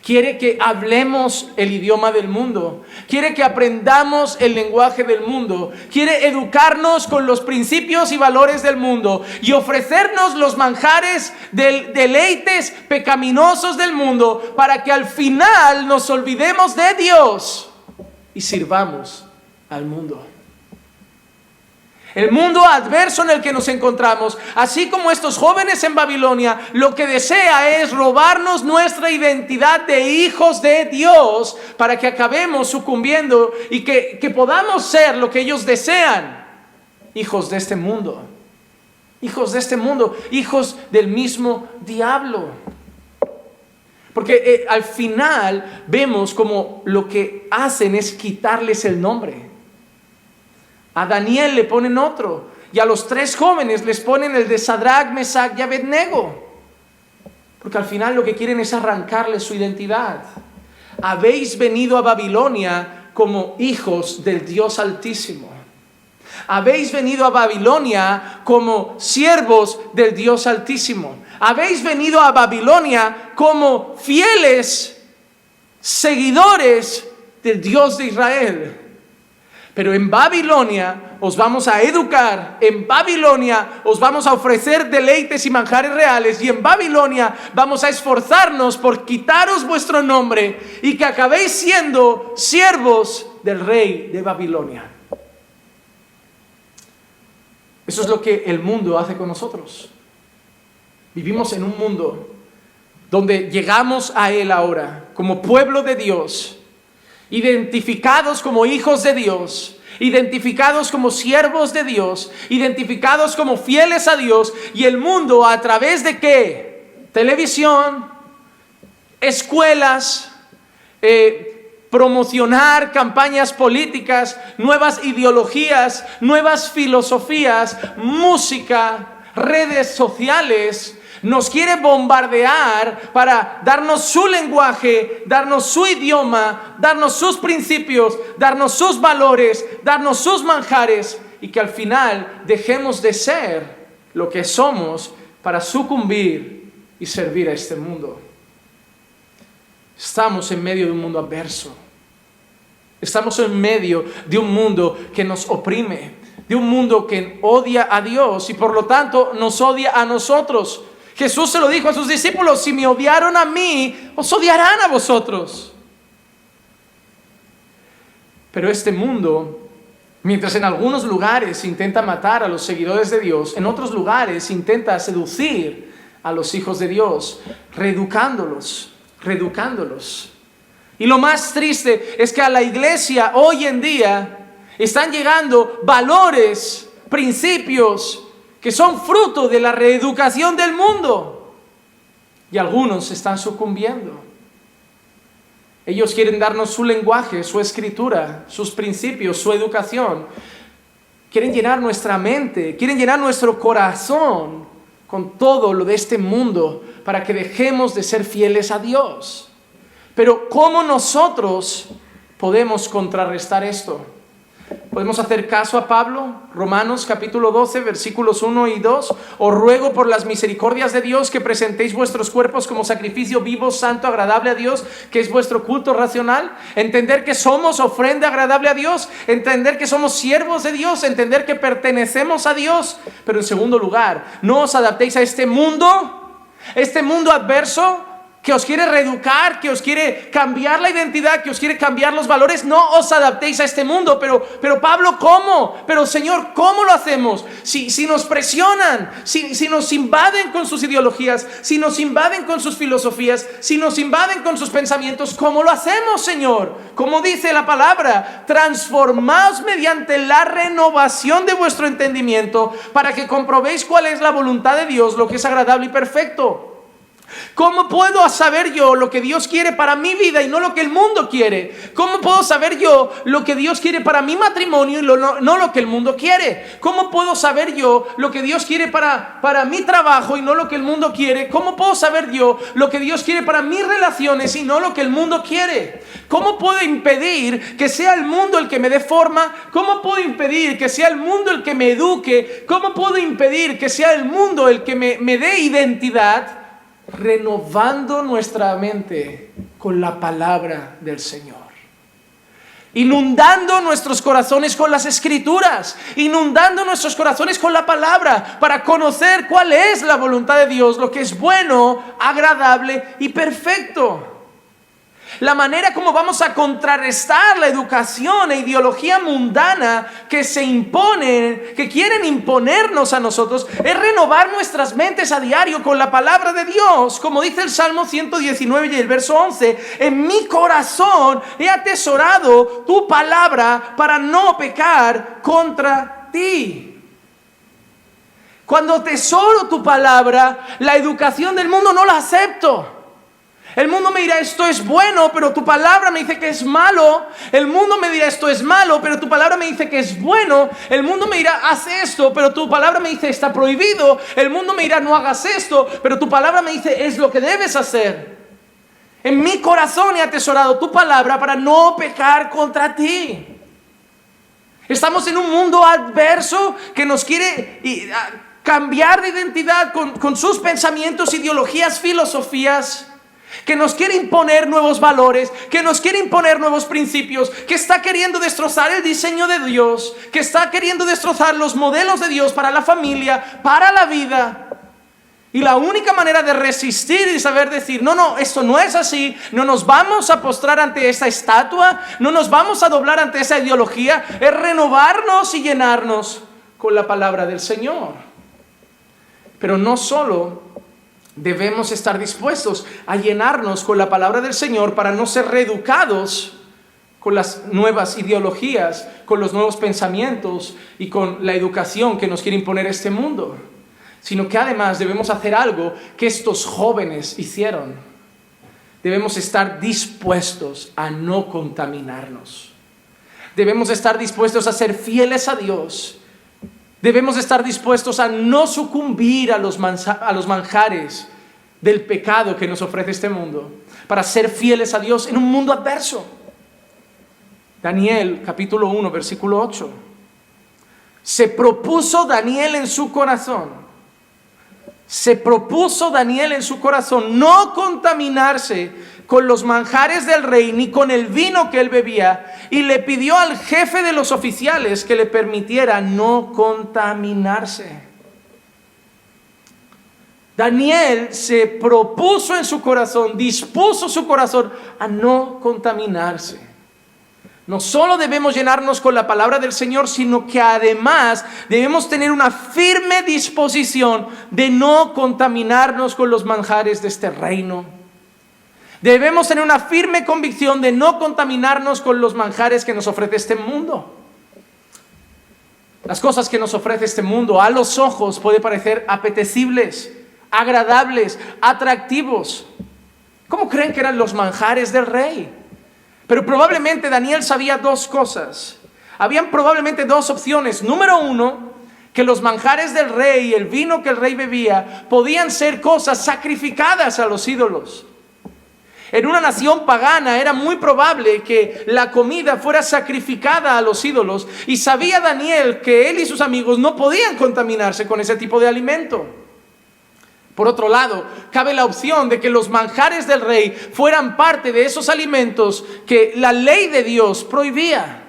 Quiere que hablemos el idioma del mundo. Quiere que aprendamos el lenguaje del mundo. Quiere educarnos con los principios y valores del mundo y ofrecernos los manjares deleites pecaminosos del mundo para que al final nos olvidemos de Dios y sirvamos al mundo. El mundo adverso en el que nos encontramos, así como estos jóvenes en Babilonia, lo que desea es robarnos nuestra identidad de hijos de Dios para que acabemos sucumbiendo y que podamos ser lo que ellos desean, hijos de este mundo. Hijos de este mundo, hijos del mismo diablo. Porque al final vemos como lo que hacen es quitarles el nombre. A Daniel le ponen otro, y a los 3 jóvenes les ponen el de Sadrach, Mesach y Abednego. Porque al final lo que quieren es arrancarles su identidad. Habéis venido a Babilonia como hijos del Dios Altísimo. Habéis venido a Babilonia como siervos del Dios Altísimo. Habéis venido a Babilonia como fieles seguidores del Dios de Israel. Pero en Babilonia os vamos a educar, en Babilonia os vamos a ofrecer deleites y manjares reales, y en Babilonia vamos a esforzarnos por quitaros vuestro nombre y que acabéis siendo siervos del rey de Babilonia. Eso es lo que el mundo hace con nosotros. Vivimos en un mundo donde llegamos a él ahora como pueblo de Dios, identificados como hijos de Dios, identificados como siervos de Dios, identificados como fieles a Dios, y el mundo a través de ¿qué? Televisión, escuelas, promocionar campañas políticas, nuevas ideologías, nuevas filosofías, música, redes sociales, nos quiere bombardear para darnos su lenguaje, darnos su idioma, darnos sus principios, darnos sus valores, darnos sus manjares, y que al final dejemos de ser lo que somos para sucumbir y servir a este mundo. Estamos en medio de un mundo adverso. Estamos en medio de un mundo que nos oprime, de un mundo que odia a Dios y por lo tanto nos odia a nosotros. Jesús se lo dijo a sus discípulos: si me odiaron a mí, os odiarán a vosotros. Pero este mundo, mientras en algunos lugares intenta matar a los seguidores de Dios, en otros lugares intenta seducir a los hijos de Dios, reeducándolos. Y lo más triste es que a la iglesia hoy en día están llegando valores, principios que son fruto de la reeducación del mundo, y algunos están sucumbiendo. Ellos quieren darnos su lenguaje, su escritura, sus principios, su educación. Quieren llenar nuestra mente, quieren llenar nuestro corazón con todo lo de este mundo para que dejemos de ser fieles a Dios. Pero ¿cómo nosotros podemos contrarrestar esto? ¿Podemos hacer caso a Pablo? Romanos capítulo 12, versículos 1 y 2. Os ruego por las misericordias de Dios que presentéis vuestros cuerpos como sacrificio vivo, santo, agradable a Dios, que es vuestro culto racional. Entender que somos ofrenda agradable a Dios, entender que somos siervos de Dios, entender que pertenecemos a Dios. Pero en segundo lugar, no os adaptéis a este mundo adverso, que os quiere reeducar, que os quiere cambiar la identidad, que os quiere cambiar los valores. No os adaptéis a este mundo. Pero Pablo, ¿cómo? Pero Señor, ¿cómo lo hacemos? Si nos presionan, si nos invaden con sus ideologías, si nos invaden con sus filosofías, si nos invaden con sus pensamientos, ¿cómo lo hacemos, Señor? Como dice la palabra: transformaos mediante la renovación de vuestro entendimiento, para que comprobéis cuál es la voluntad de Dios, lo que es agradable y perfecto. ¿Cómo puedo saber yo lo que Dios quiere para mi vida y no lo que el mundo quiere? ¿Cómo puedo saber yo lo que Dios quiere para mi matrimonio y no lo que el mundo quiere? ¿Cómo puedo saber yo lo que Dios quiere para mi trabajo y no lo que el mundo quiere? ¿Cómo puedo saber yo lo que Dios quiere para mis relaciones y no lo que el mundo quiere? ¿Cómo puedo impedir que sea el mundo el que me dé forma? ¿Cómo puedo impedir que sea el mundo el que me eduque? ¿Cómo puedo impedir que sea el mundo el que me dé identidad? Renovando nuestra mente con la palabra del Señor, inundando nuestros corazones con las escrituras, inundando nuestros corazones con la palabra, para conocer cuál es la voluntad de Dios, lo que es bueno, agradable y perfecto. la manera como vamos a contrarrestar la educación e ideología mundana que se imponen, que quieren imponernos a nosotros, es renovar nuestras mentes a diario con la palabra de Dios. Como dice el Salmo 119 y el verso 11, en mi corazón he atesorado tu palabra para no pecar contra ti. Cuando atesoro tu palabra, la educación del mundo no la acepto. El mundo me dirá esto es bueno, pero tu palabra me dice que es malo. El mundo me dirá esto es malo, pero tu palabra me dice que es bueno. El mundo me dirá haz esto, pero tu palabra me dice está prohibido. El mundo me dirá no hagas esto, pero tu palabra me dice es lo que debes hacer. En mi corazón he atesorado tu palabra para no pecar contra ti. Estamos en un mundo adverso que nos quiere cambiar de identidad con sus pensamientos, ideologías, filosofías, que nos quiere imponer nuevos valores, que nos quiere imponer nuevos principios, que está queriendo destrozar el diseño de Dios, que está queriendo destrozar los modelos de Dios para la familia, para la vida. Y la única manera de resistir y saber decir, no, esto no es así, no nos vamos a postrar ante esa estatua, no nos vamos a doblar ante esa ideología, es renovarnos y llenarnos con la palabra del Señor. Pero no solo debemos estar dispuestos a llenarnos con la palabra del Señor para no ser reeducados con las nuevas ideologías, con los nuevos pensamientos y con la educación que nos quiere imponer este mundo, sino que además debemos hacer algo que estos jóvenes hicieron. Debemos estar dispuestos a no contaminarnos. Debemos estar dispuestos a ser fieles a Dios. Debemos estar dispuestos a no sucumbir a los manjares del pecado que nos ofrece este mundo, para ser fieles a Dios en un mundo adverso. Daniel, capítulo 1, versículo 8. Se propuso Daniel en su corazón no contaminarse con los manjares del rey ni con el vino que él bebía, y le pidió al jefe de los oficiales que le permitiera no contaminarse. Daniel se propuso en su corazón, dispuso su corazón a no contaminarse. No solo debemos llenarnos con la palabra del Señor, sino que además debemos tener una firme disposición de no contaminarnos con los manjares de este reino. Debemos tener una firme convicción de no contaminarnos con los manjares que nos ofrece este mundo. Las cosas que nos ofrece este mundo a los ojos pueden parecer apetecibles, agradables, atractivos. ¿Cómo creen que eran los manjares del rey? Pero probablemente Daniel sabía dos cosas. Habían probablemente dos opciones. Número uno, que los manjares del rey, el vino que el rey bebía, podían ser cosas sacrificadas a los ídolos. En una nación pagana era muy probable que la comida fuera sacrificada a los ídolos, y sabía Daniel que él y sus amigos no podían contaminarse con ese tipo de alimento. Por otro lado, cabe la opción de que los manjares del rey fueran parte de esos alimentos que la ley de Dios prohibía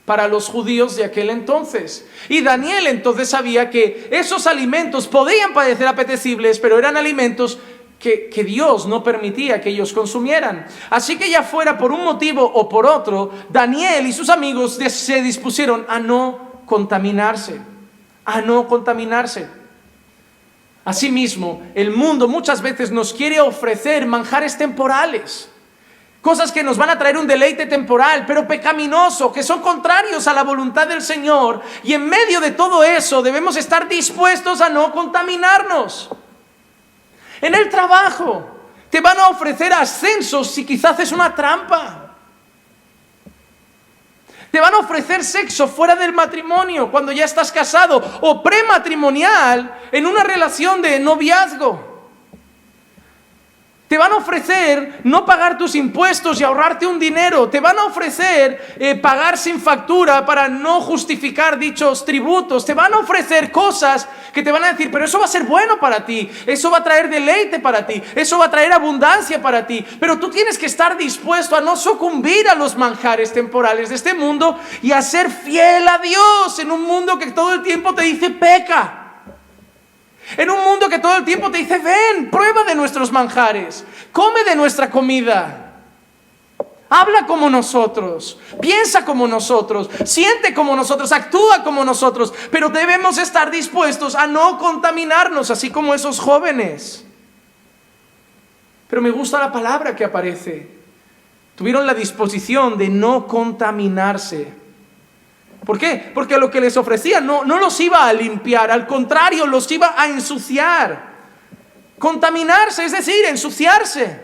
para los judíos de aquel entonces. Y Daniel entonces sabía que esos alimentos podían parecer apetecibles, pero eran alimentos que Dios no permitía que ellos consumieran. Así que ya fuera por un motivo o por otro, Daniel y sus amigos se dispusieron a no contaminarse. Asimismo, el mundo muchas veces nos quiere ofrecer manjares temporales, cosas que nos van a traer un deleite temporal, pero pecaminoso, que son contrarios a la voluntad del Señor. Y en medio de todo eso debemos estar dispuestos a no contaminarnos. En el trabajo te van a ofrecer ascensos si quizás es una trampa. Te van a ofrecer sexo fuera del matrimonio cuando ya estás casado, o prematrimonial en una relación de noviazgo. Te van a ofrecer no pagar tus impuestos y ahorrarte un dinero. Te van a ofrecer pagar sin factura para no justificar dichos tributos. Te van a ofrecer cosas que te van a decir, pero eso va a ser bueno para ti. Eso va a traer deleite para ti. Eso va a traer abundancia para ti. Pero tú tienes que estar dispuesto a no sucumbir a los manjares temporales de este mundo y a ser fiel a Dios en un mundo que todo el tiempo te dice peca. En un mundo que todo el tiempo te dice, ven, prueba de nuestros manjares, come de nuestra comida. habla como nosotros, piensa como nosotros, siente como nosotros, actúa como nosotros, pero debemos estar dispuestos a no contaminarnos, así como esos jóvenes. Pero me gusta la palabra que aparece. Tuvieron la disposición de no contaminarse. ¿Por qué? Porque lo que les ofrecían no los iba a limpiar, al contrario, los iba a ensuciar. Contaminarse, es decir, ensuciarse,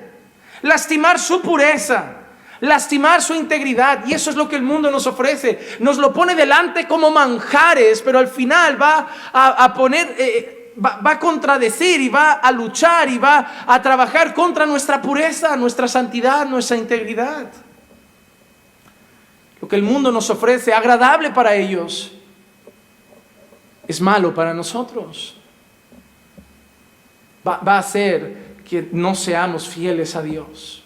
lastimar su pureza, lastimar su integridad. Y eso es lo que el mundo nos ofrece. Nos lo pone delante como manjares, pero al final va a contradecir y va a luchar y va a trabajar contra nuestra pureza, nuestra santidad, nuestra integridad. Lo que el mundo nos ofrece, agradable para ellos, es malo para nosotros. Va a hacer que no seamos fieles a Dios.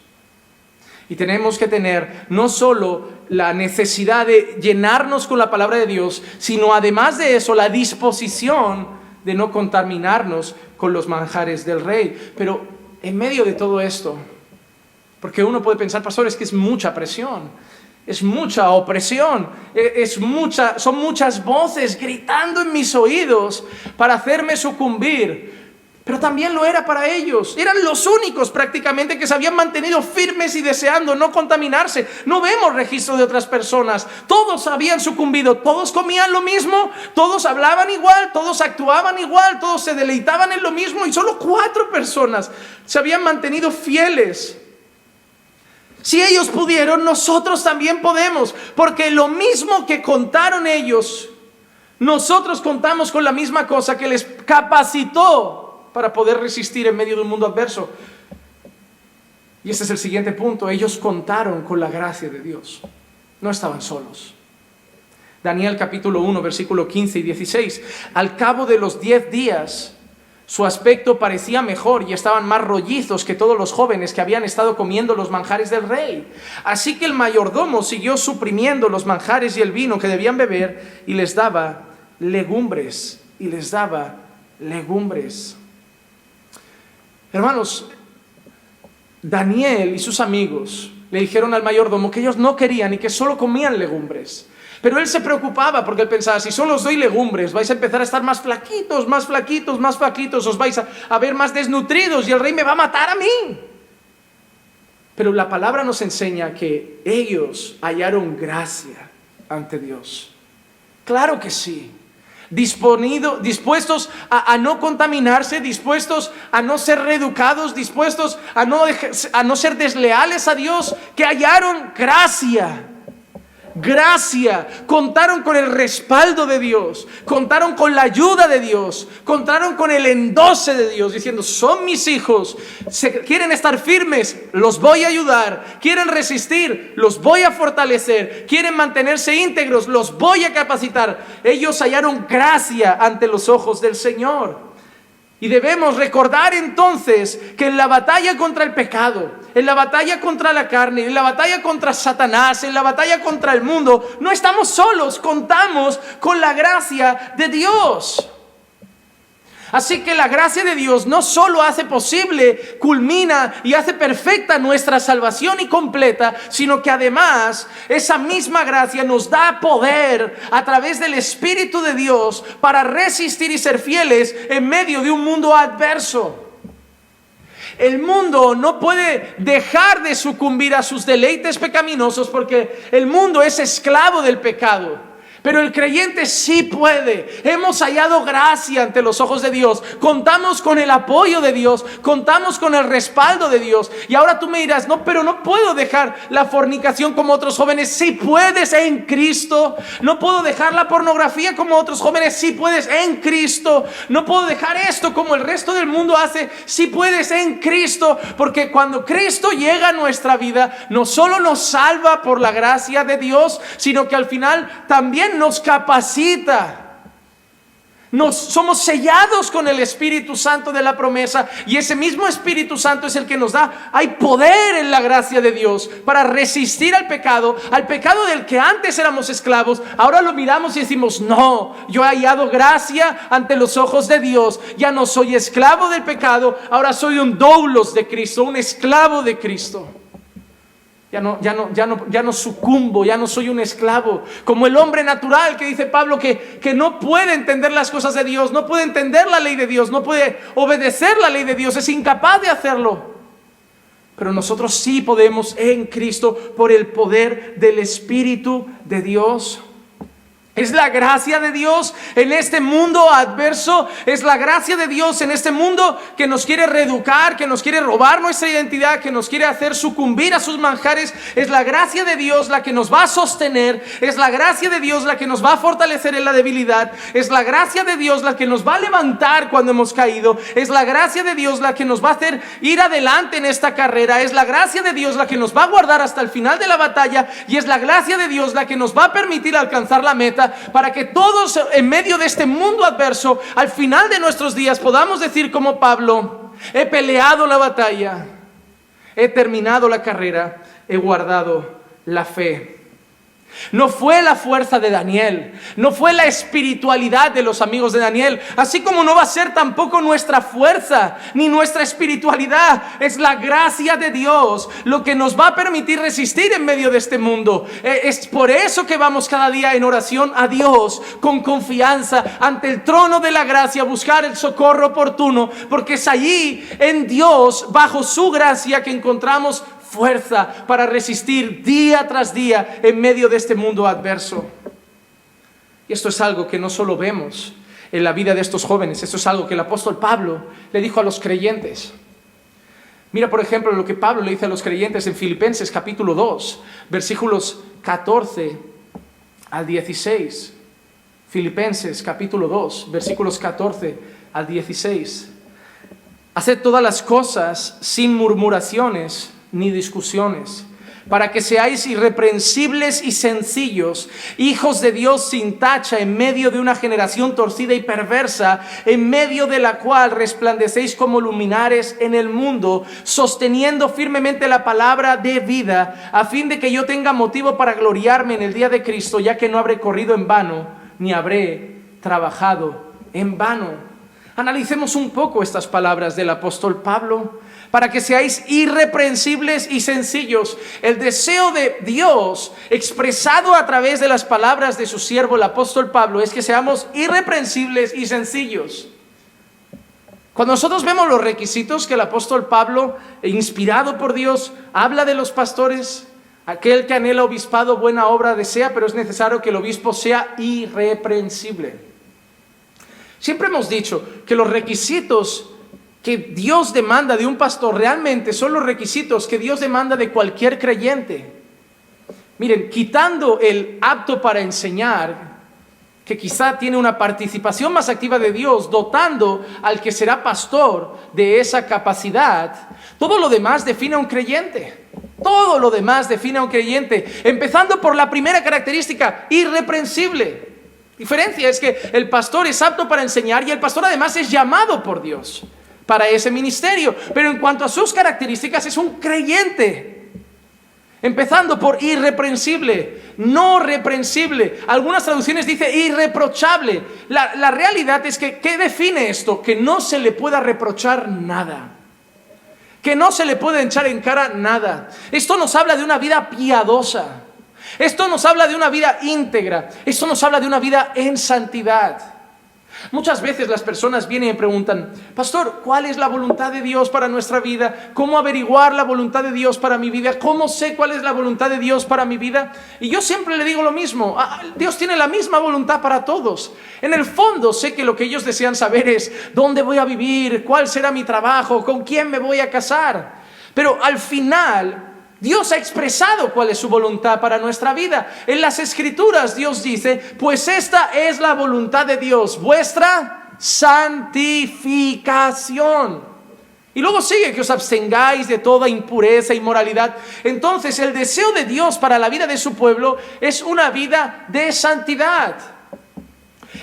Y tenemos que tener no solo la necesidad de llenarnos con la palabra de Dios, sino además de eso, la disposición de no contaminarnos con los manjares del rey. Pero en medio de todo esto, porque uno puede pensar, pastor, es que es mucha presión, es mucha opresión, son muchas voces gritando en mis oídos para hacerme sucumbir. Pero también lo era para ellos. Eran los únicos prácticamente que se habían mantenido firmes y deseando no contaminarse. No vemos registro de otras personas. Todos habían sucumbido, todos comían lo mismo, todos hablaban igual, todos actuaban igual, todos se deleitaban en lo mismo, y solo 4 personas se habían mantenido fieles. Si ellos pudieron, nosotros también podemos, porque lo mismo que contaron ellos, nosotros contamos con la misma cosa que les capacitó para poder resistir en medio de un mundo adverso. Y este es el siguiente punto. Ellos contaron con la gracia de Dios. No estaban solos. Daniel capítulo 1, versículo 15 y 16. Al cabo de los 10 días, su aspecto parecía mejor y estaban más rollizos que todos los jóvenes que habían estado comiendo los manjares del rey. Así que el mayordomo siguió suprimiendo los manjares y el vino que debían beber y les daba legumbres. Hermanos, Daniel y sus amigos le dijeron al mayordomo que ellos no querían y que solo comían legumbres. Pero él se preocupaba porque él pensaba, si solo os doy legumbres, vais a empezar a estar más flaquitos, os vais a ver más desnutridos y el rey me va a matar a mí. Pero la palabra nos enseña que ellos hallaron gracia ante Dios. Claro que sí. Dispuestos a no contaminarse, dispuestos a no ser reeducados, dispuestos a no ser desleales a Dios, que hallaron gracia, contaron con el respaldo de Dios, contaron con la ayuda de Dios, contaron con el endoce de Dios, diciendo, son mis hijos, quieren estar firmes, los voy a ayudar, quieren resistir, los voy a fortalecer, quieren mantenerse íntegros, los voy a capacitar. Ellos hallaron gracia ante los ojos del Señor. Y debemos recordar entonces que en la batalla contra el pecado, en la batalla contra la carne, en la batalla contra Satanás, en la batalla contra el mundo, no estamos solos, contamos con la gracia de Dios. Así que la gracia de Dios no solo hace posible, culmina y hace perfecta nuestra salvación y completa, sino que además esa misma gracia nos da poder a través del Espíritu de Dios para resistir y ser fieles en medio de un mundo adverso. El mundo no puede dejar de sucumbir a sus deleites pecaminosos porque el mundo es esclavo del pecado. Pero el creyente sí puede. Hemos hallado gracia ante los ojos de Dios. Contamos con el apoyo de Dios. Contamos con el respaldo de Dios. Y ahora tú me dirás, no, pero no puedo dejar la fornicación como otros jóvenes. Sí puedes en Cristo. No puedo dejar la pornografía como otros jóvenes. Sí puedes en Cristo. No puedo dejar esto como el resto del mundo hace. Sí puedes en Cristo. Porque cuando Cristo llega a nuestra vida, no solo nos salva por la gracia de Dios, sino que al final también nos capacita. Somos sellados con el Espíritu Santo de la promesa, y ese mismo Espíritu Santo es el que nos da. Hay poder en la gracia de Dios para resistir al pecado del que antes éramos esclavos. Ahora lo miramos y decimos, no, yo he hallado gracia ante los ojos de Dios. Ya no soy esclavo del pecado, ahora soy un doulos de Cristo, un esclavo de Cristo. Ya no sucumbo, ya no soy un esclavo. Como el hombre natural que dice Pablo que no puede entender las cosas de Dios, no puede entender la ley de Dios, no puede obedecer la ley de Dios, es incapaz de hacerlo. Pero nosotros sí podemos en Cristo por el poder del Espíritu de Dios. Es la gracia de Dios en este mundo adverso. Es la gracia de Dios en este mundo que nos quiere reeducar, que nos quiere robar nuestra identidad, que nos quiere hacer sucumbir a sus manjares. Es la gracia de Dios la que nos va a sostener. Es la gracia de Dios la que nos va a fortalecer en la debilidad. Es la gracia de Dios la que nos va a levantar cuando hemos caído. Es la gracia de Dios la que nos va a hacer ir adelante en esta carrera. Es la gracia de Dios la que nos va a guardar hasta el final de la batalla. Y es la gracia de Dios la que nos va a permitir alcanzar la meta, para que todos en medio de este mundo adverso, al final de nuestros días, podamos decir como Pablo: he peleado la batalla, he terminado la carrera, he guardado la fe. No fue la fuerza de Daniel, no fue la espiritualidad de los amigos de Daniel, así como no va a ser tampoco nuestra fuerza ni nuestra espiritualidad. Es la gracia de Dios lo que nos va a permitir resistir en medio de este mundo. Es por eso que vamos cada día en oración a Dios con confianza ante el trono de la gracia, a buscar el socorro oportuno, porque es allí en Dios, bajo su gracia, que encontramos fuerza para resistir día tras día en medio de este mundo adverso. Y esto es algo que no solo vemos en la vida de estos jóvenes, esto es algo que el apóstol Pablo le dijo a los creyentes. Mira, por ejemplo, lo que Pablo le dice a los creyentes en Filipenses capítulo 2, versículos 14 al 16. Filipenses capítulo 2, versículos 14 al 16. Haced todas las cosas sin murmuraciones ni discusiones, para que seáis irreprensibles y sencillos, hijos de Dios sin tacha, en medio de una generación torcida y perversa, en medio de la cual resplandecéis como luminares en el mundo, sosteniendo firmemente la palabra de vida, a fin de que yo tenga motivo para gloriarme en el día de Cristo, ya que no habré corrido en vano, ni habré trabajado en vano. Analicemos un poco estas palabras del apóstol Pablo. Para que seáis irreprensibles y sencillos. El deseo de Dios, expresado a través de las palabras de su siervo el apóstol Pablo, es que seamos irreprensibles y sencillos. Cuando nosotros vemos los requisitos que el apóstol Pablo, inspirado por Dios, habla de los pastores: aquel que anhela obispado buena obra desea, pero es necesario que el obispo sea irreprensible. Siempre hemos dicho que los requisitos que Dios demanda de un pastor realmente son los requisitos que Dios demanda de cualquier creyente. Miren, quitando el apto para enseñar, que quizá tiene una participación más activa de Dios, dotando al que será pastor de esa capacidad, todo lo demás define a un creyente. Todo lo demás define a un creyente, empezando por la primera característica: irreprensible. Diferencia es que el pastor es apto para enseñar y el pastor además es llamado por Dios para ese ministerio, pero en cuanto a sus características es un creyente. Empezando por irreprensible, no reprensible. Algunas traducciones dice irreprochable. La realidad es que, ¿qué define esto? Que no se le pueda reprochar nada, que no se le puede echar en cara nada. Esto nos habla de una vida piadosa, esto nos habla de una vida íntegra, esto nos habla de una vida en santidad. Muchas veces las personas vienen y preguntan: pastor, ¿cuál es la voluntad de Dios para nuestra vida? ¿Cómo averiguar la voluntad de Dios para mi vida? ¿Cómo sé cuál es la voluntad de Dios para mi vida? Y yo siempre le digo lo mismo: Dios tiene la misma voluntad para todos. En el fondo sé que lo que ellos desean saber es dónde voy a vivir, cuál será mi trabajo, con quién me voy a casar. Pero al final Dios ha expresado cuál es su voluntad para nuestra vida. En las Escrituras Dios dice: pues esta es la voluntad de Dios, vuestra santificación. Y luego sigue: que os abstengáis de toda impureza e inmoralidad. Entonces el deseo de Dios para la vida de su pueblo es una vida de santidad.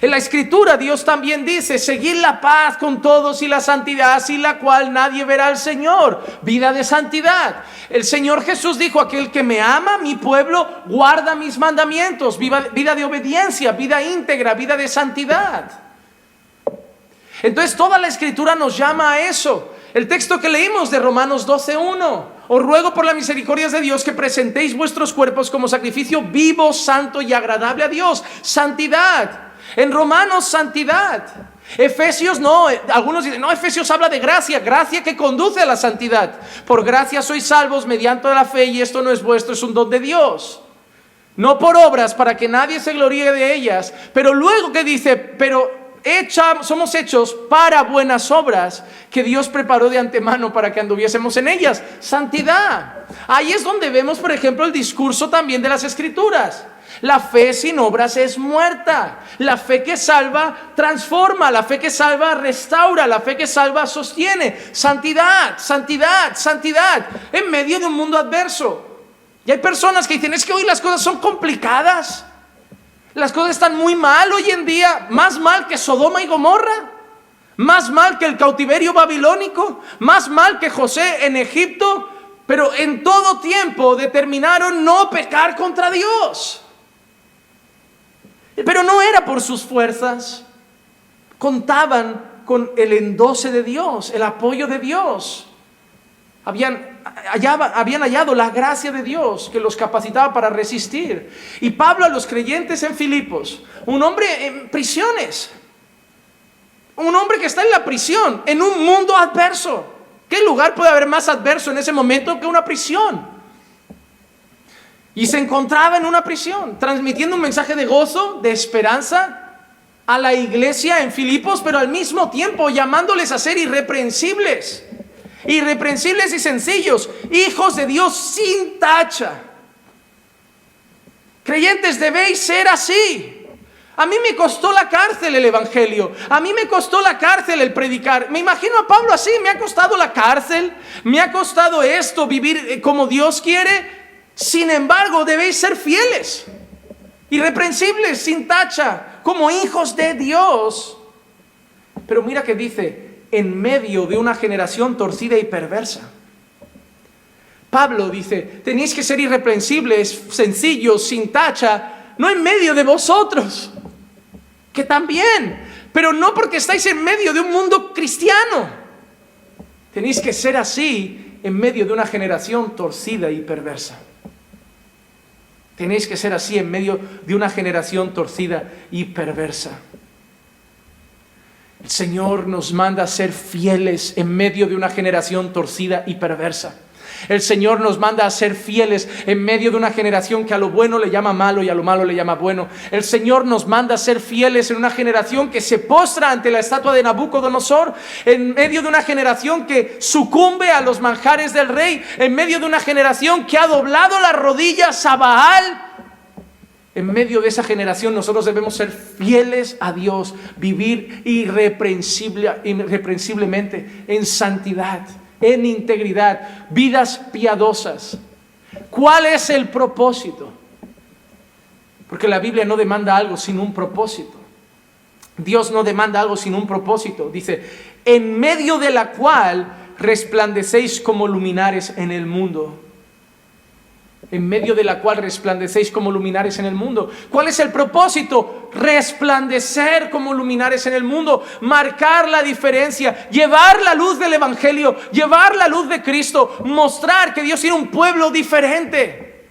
En la Escritura Dios también dice: seguid la paz con todos y la santidad, sin la cual nadie verá al Señor. Vida de santidad. El Señor Jesús dijo: aquel que me ama, mi pueblo, guarda mis mandamientos. Vida de obediencia, vida íntegra, vida de santidad. Entonces toda la Escritura nos llama a eso. El texto que leímos de Romanos 12:1: os ruego por las misericordias de Dios que presentéis vuestros cuerpos como sacrificio vivo, santo y agradable a Dios. Santidad. En Romanos, santidad. Efesios no, algunos dicen, no, Efesios habla de gracia, gracia que conduce a la santidad. Por gracia sois salvos mediante la fe, y esto no es vuestro, es un don de Dios. No por obras, para que nadie se gloríe de ellas. Pero luego que dice, pero somos hechos para buenas obras que Dios preparó de antemano para que anduviésemos en ellas. Santidad. Ahí es donde vemos, por ejemplo, el discurso también de las Escrituras. La fe sin obras es muerta. La fe que salva transforma. La fe que salva restaura. La fe que salva sostiene. Santidad, santidad, santidad. En medio de un mundo adverso. Y hay personas que dicen, es que hoy las cosas son complicadas. Las cosas están muy mal hoy en día. Más mal que Sodoma y Gomorra. Más mal que el cautiverio babilónico. Más mal que José en Egipto. Pero en todo tiempo determinaron no pecar contra Dios. Pero no era por sus fuerzas. Contaban con el endoce de Dios, el apoyo de Dios. Habían hallado la gracia de Dios que los capacitaba para resistir. Y Pablo a los creyentes en Filipos, un hombre en prisiones, un hombre que está en la prisión, en un mundo adverso. ¿Qué lugar puede haber más adverso en ese momento que una prisión? Y se encontraba en una prisión, transmitiendo un mensaje de gozo, de esperanza a la iglesia en Filipos, pero al mismo tiempo llamándoles a ser irreprensibles. Irreprensibles y sencillos, hijos de Dios sin tacha. Creyentes, debéis ser así. A mí me costó la cárcel el evangelio. A mí me costó la cárcel el predicar. Me imagino a Pablo así, me ha costado la cárcel, me ha costado esto, vivir como Dios quiere. Sin embargo, debéis ser fieles, irreprensibles, sin tacha, como hijos de Dios. Pero mira que dice, en medio de una generación torcida y perversa. Pablo dice, tenéis que ser irreprensibles, sencillos, sin tacha, no en medio de vosotros, que también, pero no porque estáis en medio de un mundo cristiano. Tenéis que ser así en medio de una generación torcida y perversa. Tenéis que ser así en medio de una generación torcida y perversa. El Señor nos manda a ser fieles en medio de una generación torcida y perversa. El Señor nos manda a ser fieles en medio de una generación que a lo bueno le llama malo y a lo malo le llama bueno. El Señor nos manda a ser fieles en una generación que se postra ante la estatua de Nabucodonosor, en medio de una generación que sucumbe a los manjares del rey, en medio de una generación que ha doblado las rodillas a Baal. En medio de esa generación nosotros debemos ser fieles a Dios, vivir irreprensiblemente en santidad, en integridad, vidas piadosas. ¿Cuál es el propósito? Porque la Biblia no demanda algo sin un propósito. Dios no demanda algo sin un propósito. Dice, en medio de la cual resplandecéis como luminares en el mundo. En medio de la cual resplandecéis como luminares en el mundo. ¿Cuál es el propósito? Resplandecer como luminares en el mundo, marcar la diferencia, llevar la luz del Evangelio, llevar la luz de Cristo, mostrar que Dios tiene un pueblo diferente,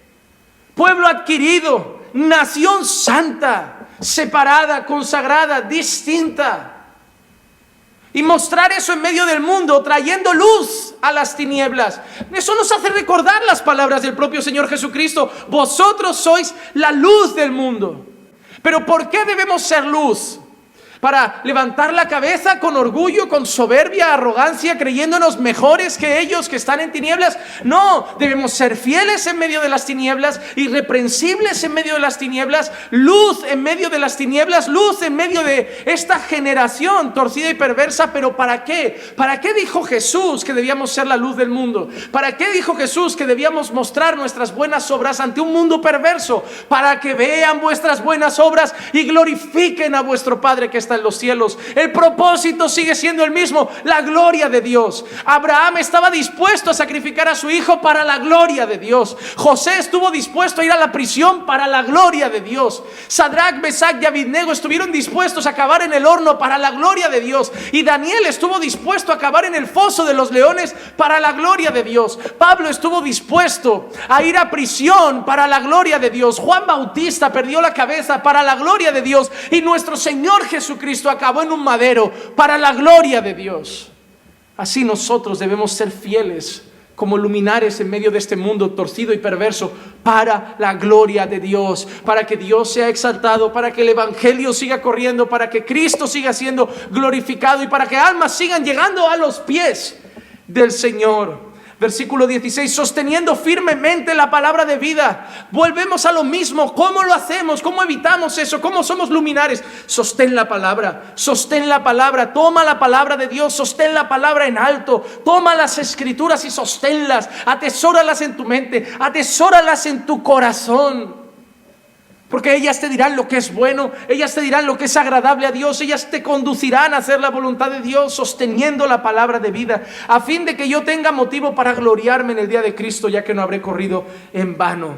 pueblo adquirido, nación santa, separada, consagrada, distinta. Y mostrar eso en medio del mundo, trayendo luz a las tinieblas. Eso nos hace recordar las palabras del propio Señor Jesucristo. Vosotros sois la luz del mundo. Pero ¿por qué debemos ser luz? ¿Para levantar la cabeza con orgullo, con soberbia, arrogancia, creyéndonos mejores que ellos que están en tinieblas? No, debemos ser fieles en medio de las tinieblas, irreprensibles en medio de las tinieblas, luz en medio de las tinieblas, luz en medio de esta generación torcida y perversa. ¿Pero para qué? ¿Para qué dijo Jesús que debíamos ser la luz del mundo? ¿Para qué dijo Jesús que debíamos mostrar nuestras buenas obras ante un mundo perverso? Para que vean vuestras buenas obras y glorifiquen a vuestro Padre que está en los cielos. El propósito sigue siendo el mismo, la gloria de Dios. Abraham estaba dispuesto a sacrificar a su hijo para la gloria de Dios. José estuvo dispuesto a ir a la prisión para la gloria de Dios. Sadrach, Mesach y Abednego estuvieron dispuestos a acabar en el horno para la gloria de Dios. Y Daniel estuvo dispuesto a acabar en el foso de los leones para la gloria de Dios. Pablo estuvo dispuesto a ir a prisión para la gloria de Dios. Juan Bautista perdió la cabeza para la gloria de Dios. Y nuestro Señor Jesucristo acabó en un madero para la gloria de Dios. Así nosotros debemos ser fieles como luminares en medio de este mundo torcido y perverso para la gloria de Dios, para que Dios sea exaltado, para que el evangelio siga corriendo, para que Cristo siga siendo glorificado y para que almas sigan llegando a los pies del Señor. Versículo 16, sosteniendo firmemente la palabra de vida. Volvemos a lo mismo. ¿Cómo lo hacemos? ¿Cómo evitamos eso? ¿Cómo somos luminares? Sostén la palabra, sostén la palabra. Toma la palabra de Dios, sostén la palabra en alto. Toma las escrituras y sosténlas. Atesóralas en tu mente, atesóralas en tu corazón. Porque ellas te dirán lo que es bueno, ellas te dirán lo que es agradable a Dios, ellas te conducirán a hacer la voluntad de Dios, sosteniendo la palabra de vida, a fin de que yo tenga motivo para gloriarme en el día de Cristo, ya que no habré corrido en vano.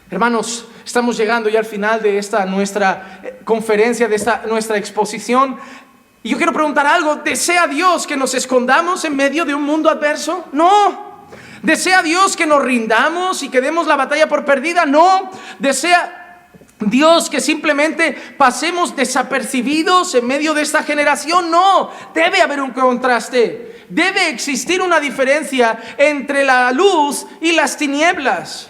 Hermanos, estamos llegando ya al final de esta nuestra conferencia, de esta nuestra exposición. Y yo quiero preguntar algo: ¿desea Dios que nos escondamos en medio de un mundo adverso? No. ¿Desea Dios que nos rindamos y que demos la batalla por perdida? No. ¿Desea Dios que simplemente pasemos desapercibidos en medio de esta generación? No. Debe haber un contraste. Debe existir una diferencia entre la luz y las tinieblas.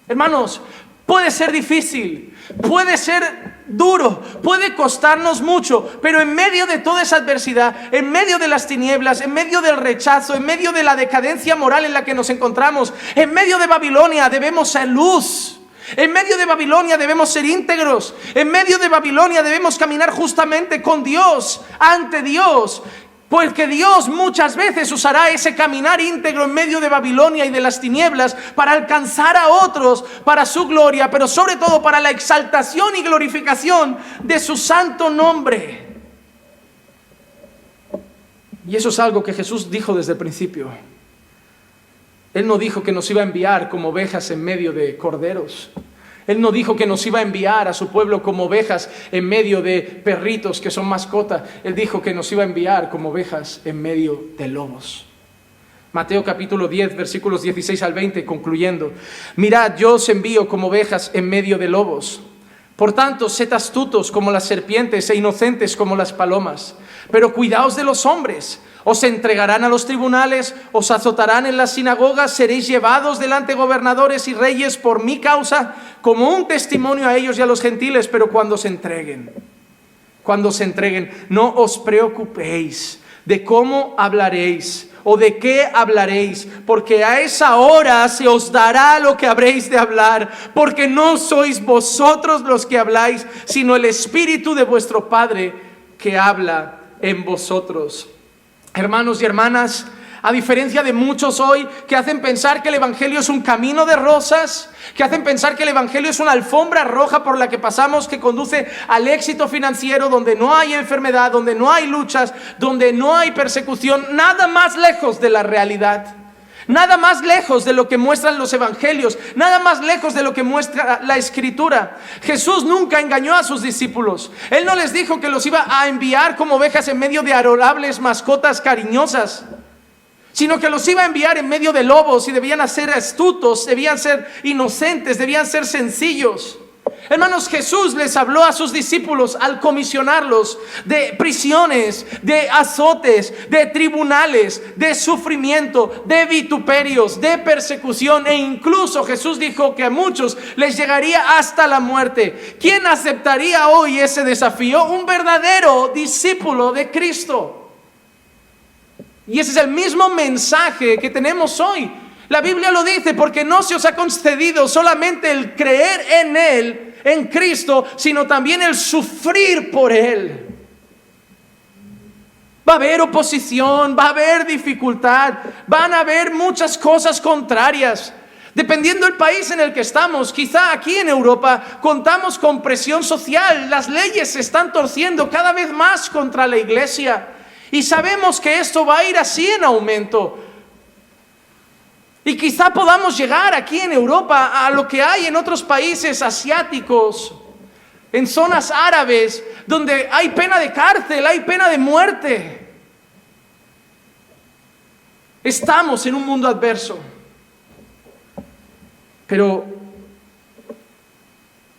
Hermanos, puede ser difícil, puede ser duro, puede costarnos mucho, pero en medio de toda esa adversidad, en medio de las tinieblas, en medio del rechazo, en medio de la decadencia moral en la que nos encontramos, en medio de Babilonia debemos ser luz. En medio de Babilonia debemos ser íntegros. En medio de Babilonia debemos caminar justamente con Dios, ante Dios. Porque Dios muchas veces usará ese caminar íntegro en medio de Babilonia y de las tinieblas para alcanzar a otros para su gloria, pero sobre todo para la exaltación y glorificación de su santo nombre. Y eso es algo que Jesús dijo desde el principio. Él no dijo que nos iba a enviar como ovejas en medio de corderos. Él no dijo que nos iba a enviar a su pueblo como ovejas en medio de perritos que son mascota. Él dijo que nos iba a enviar como ovejas en medio de lobos. Mateo capítulo 10, versículos 16 al 20, concluyendo. Mirad, yo os envío como ovejas en medio de lobos. Por tanto, sed astutos como las serpientes e inocentes como las palomas. Pero cuidaos de los hombres. Os entregarán a los tribunales, os azotarán en las sinagogas, seréis llevados delante de gobernadores y reyes por mi causa, como un testimonio a ellos y a los gentiles. Pero cuando se entreguen, no os preocupéis de cómo hablaréis o de qué hablaréis, porque a esa hora se os dará lo que habréis de hablar, porque no sois vosotros los que habláis, sino el Espíritu de vuestro Padre que habla en vosotros. Hermanos y hermanas, a diferencia de muchos hoy que hacen pensar que el evangelio es un camino de rosas, que hacen pensar que el evangelio es una alfombra roja por la que pasamos, que conduce al éxito financiero, donde no hay enfermedad, donde no hay luchas, donde no hay persecución, nada más lejos de la realidad. Nada más lejos de lo que muestran los evangelios, nada más lejos de lo que muestra la Escritura. Jesús nunca engañó a sus discípulos. Él no les dijo que los iba a enviar como ovejas en medio de adorables mascotas cariñosas, sino que los iba a enviar en medio de lobos, y debían ser astutos, debían ser inocentes, debían ser sencillos. Hermanos, Jesús les habló a sus discípulos al comisionarlos de prisiones, de azotes, de tribunales, de sufrimiento, de vituperios, de persecución, e incluso Jesús dijo que a muchos les llegaría hasta la muerte. ¿Quién aceptaría hoy ese desafío? Un verdadero discípulo de Cristo. Y ese es el mismo mensaje que tenemos hoy. La Biblia lo dice: porque no se os ha concedido solamente el creer en Él, en Cristo, sino también el sufrir por Él. Va a haber oposición, va a haber dificultad, van a haber muchas cosas contrarias. Dependiendo del país en el que estamos, quizá aquí en Europa contamos con presión social. Las leyes se están torciendo cada vez más contra la iglesia. Y sabemos que esto va a ir así en aumento. Y quizá podamos llegar aquí en Europa a lo que hay en otros países asiáticos, en zonas árabes, donde hay pena de cárcel, hay pena de muerte. Estamos en un mundo adverso. Pero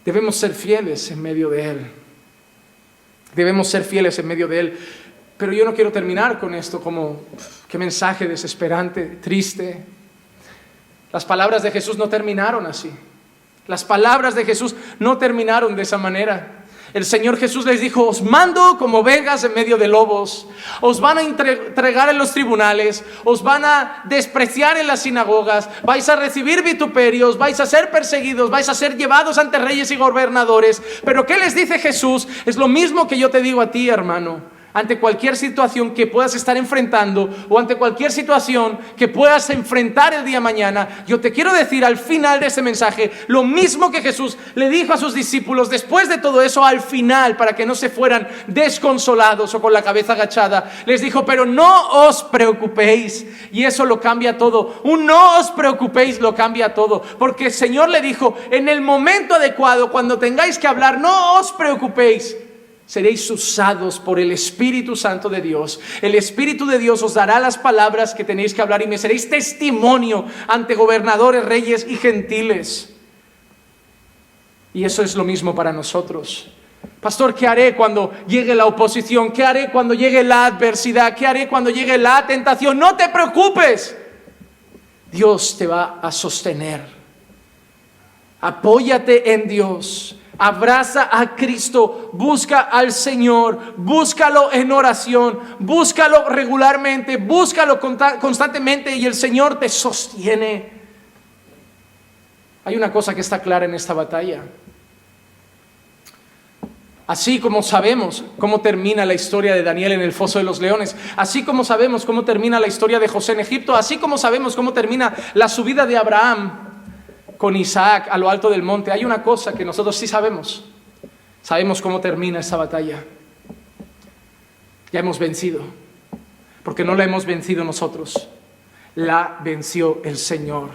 debemos ser fieles en medio de él. Debemos ser fieles en medio de él. Pero yo no quiero terminar con esto como, qué mensaje desesperante, triste. Las palabras de Jesús no terminaron así. Las palabras de Jesús no terminaron de esa manera. El Señor Jesús les dijo: os mando como ovejas en medio de lobos. Os van a entregar en los tribunales, os van a despreciar en las sinagogas, vais a recibir vituperios, vais a ser perseguidos, vais a ser llevados ante reyes y gobernadores. Pero ¿qué les dice Jesús? Es lo mismo que yo te digo a ti, hermano. Ante cualquier situación que puedas estar enfrentando o ante cualquier situación que puedas enfrentar el día de mañana, yo te quiero decir al final de este mensaje lo mismo que Jesús le dijo a sus discípulos después de todo eso, al final, para que no se fueran desconsolados o con la cabeza agachada. Les dijo: pero no os preocupéis. Y eso lo cambia todo. Un no os preocupéis lo cambia todo. Porque el Señor le dijo: en el momento adecuado, cuando tengáis que hablar, no os preocupéis. Seréis usados por el Espíritu Santo de Dios. El Espíritu de Dios os dará las palabras que tenéis que hablar y me seréis testimonio ante gobernadores, reyes y gentiles. Y eso es lo mismo para nosotros. Pastor, ¿qué haré cuando llegue la oposición? ¿Qué haré cuando llegue la adversidad? ¿Qué haré cuando llegue la tentación? No te preocupes. Dios te va a sostener. Apóyate en Dios. Abraza a Cristo, busca al Señor, búscalo en oración, búscalo regularmente, búscalo constantemente y el Señor te sostiene. Hay una cosa que está clara en esta batalla. Así como sabemos cómo termina la historia de Daniel en el foso de los leones, así como sabemos cómo termina la historia de José en Egipto, así como sabemos cómo termina la subida de Abraham con Isaac a lo alto del monte, hay una cosa que nosotros sí sabemos. Sabemos cómo termina esa batalla. Ya hemos vencido, porque no la hemos vencido nosotros, la venció el Señor.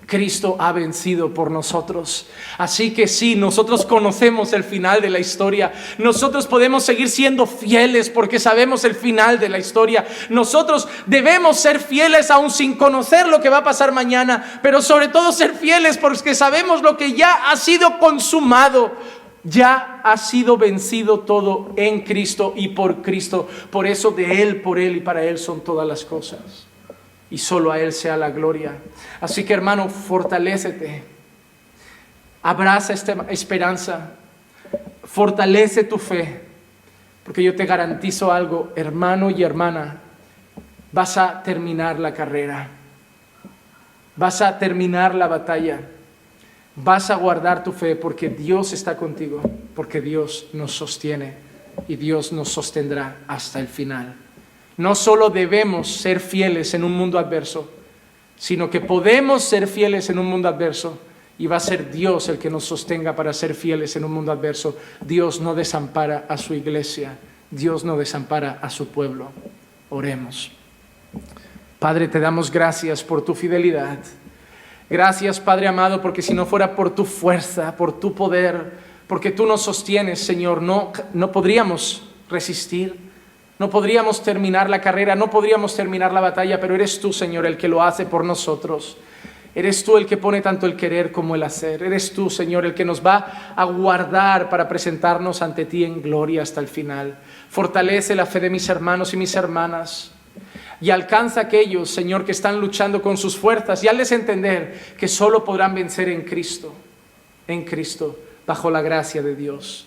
Cristo ha vencido por nosotros. Así que sí, nosotros conocemos el final de la historia. Nosotros podemos seguir siendo fieles porque sabemos el final de la historia. Nosotros debemos ser fieles aún sin conocer lo que va a pasar mañana, pero sobre todo ser fieles porque sabemos lo que ya ha sido consumado. Ya ha sido vencido todo en Cristo y por Cristo. Por eso de Él, por Él y para Él son todas las cosas. Y solo a Él sea la gloria. Así que, hermano, fortalécete. Abraza esta esperanza. Fortalece tu fe. Porque yo te garantizo algo, hermano y hermana. Vas a terminar la carrera. Vas a terminar la batalla. Vas a guardar tu fe porque Dios está contigo. Porque Dios nos sostiene. Y Dios nos sostendrá hasta el final. No solo debemos ser fieles en un mundo adverso, sino que podemos ser fieles en un mundo adverso y va a ser Dios el que nos sostenga para ser fieles en un mundo adverso. Dios no desampara a su iglesia, Dios no desampara a su pueblo. Oremos. Padre, te damos gracias por tu fidelidad. Gracias, Padre amado, porque si no fuera por tu fuerza, por tu poder, porque tú nos sostienes, Señor, no podríamos resistir. No podríamos terminar la carrera, no podríamos terminar la batalla, pero eres tú, Señor, el que lo hace por nosotros. Eres tú el que pone tanto el querer como el hacer. Eres tú, Señor, el que nos va a guardar para presentarnos ante ti en gloria hasta el final. Fortalece la fe de mis hermanos y mis hermanas y alcanza a aquellos, Señor, que están luchando con sus fuerzas y hazles entender que solo podrán vencer en Cristo, bajo la gracia de Dios.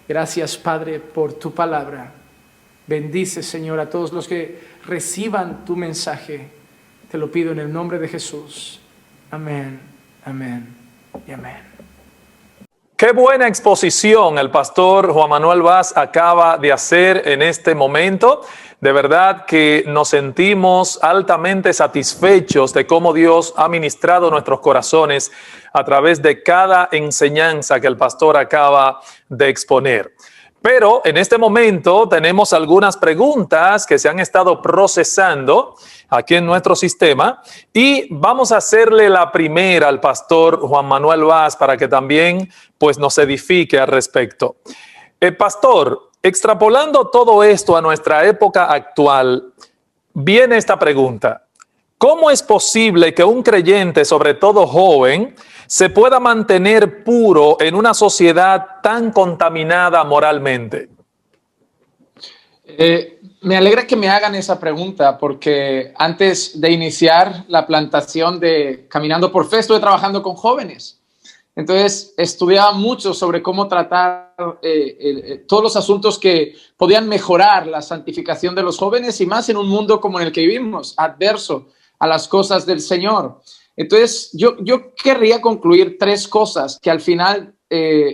Gracias, Padre, por tu palabra. Bendice, Señor, a todos los que reciban tu mensaje. Te lo pido en el nombre de Jesús. Amén, amén y amén. Qué buena exposición el pastor Juan Manuel Vaz acaba de hacer en este momento. De verdad que nos sentimos altamente satisfechos de cómo Dios ha ministrado nuestros corazones a través de cada enseñanza que el pastor acaba de exponer. Pero en este momento tenemos algunas preguntas que se han estado procesando aquí en nuestro sistema y vamos a hacerle la primera al pastor Juan Manuel Vaz para que también pues, nos edifique al respecto. Pastor, extrapolando todo esto a nuestra época actual, viene esta pregunta. ¿Cómo es posible que un creyente, sobre todo joven, se pueda mantener puro en una sociedad tan contaminada moralmente? Me alegra que me hagan esa pregunta porque antes de iniciar la plantación de Caminando por Fe estuve trabajando con jóvenes. Entonces estudiaba mucho sobre cómo tratar todos los asuntos que podían mejorar la santificación de los jóvenes y más en un mundo como en el que vivimos, adverso a las cosas del Señor. Entonces, yo querría concluir tres cosas que al final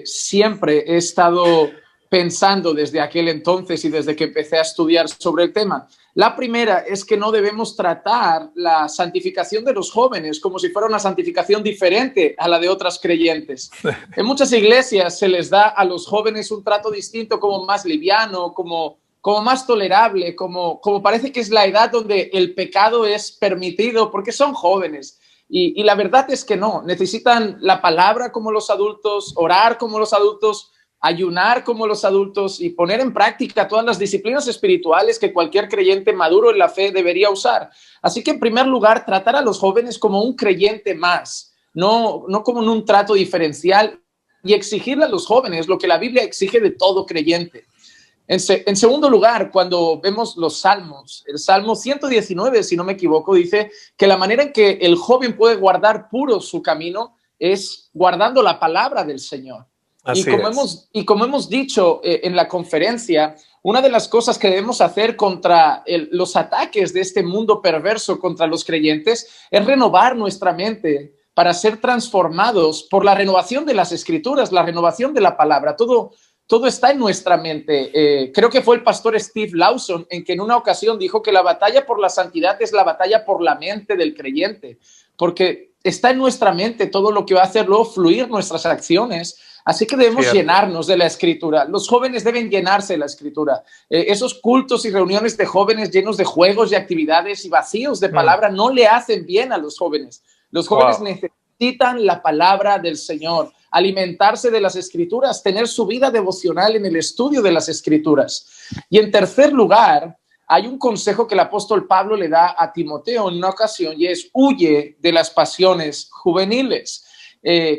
siempre he estado pensando desde aquel entonces y desde que empecé a estudiar sobre el tema. La primera es que no debemos tratar la santificación de los jóvenes como si fuera una santificación diferente a la de otras creyentes. En muchas iglesias se les da a los jóvenes un trato distinto, como más liviano, como más tolerable, como parece que es la edad donde el pecado es permitido porque son jóvenes. Y la verdad es que no, necesitan la palabra como los adultos, orar como los adultos, ayunar como los adultos y poner en práctica todas las disciplinas espirituales que cualquier creyente maduro en la fe debería usar. Así que, en primer lugar, tratar a los jóvenes como un creyente más, no como en un trato diferencial y exigirle a los jóvenes lo que la Biblia exige de todo creyente. En segundo lugar, cuando vemos los salmos, el Salmo 119, si no me equivoco, dice que la manera en que el joven puede guardar puro su camino es guardando la palabra del Señor. Y como hemos dicho en la conferencia, una de las cosas que debemos hacer contra los ataques de este mundo perverso contra los creyentes es renovar nuestra mente para ser transformados por la renovación de las Escrituras, la renovación de la palabra. Todo está en nuestra mente. Creo que fue el pastor Steve Lawson en que en una ocasión dijo que la batalla por la santidad es la batalla por la mente del creyente, porque está en nuestra mente todo lo que va a hacer luego fluir nuestras acciones. Así que debemos llenarnos de la Escritura. Los jóvenes deben llenarse de la Escritura. Esos cultos y reuniones de jóvenes llenos de juegos y actividades y vacíos de palabra no le hacen bien a los jóvenes. Los jóvenes necesitan la palabra del Señor, alimentarse de las Escrituras, tener su vida devocional en el estudio de las Escrituras. Y en tercer lugar, hay un consejo que el apóstol Pablo le da a Timoteo en una ocasión y es: huye de las pasiones juveniles.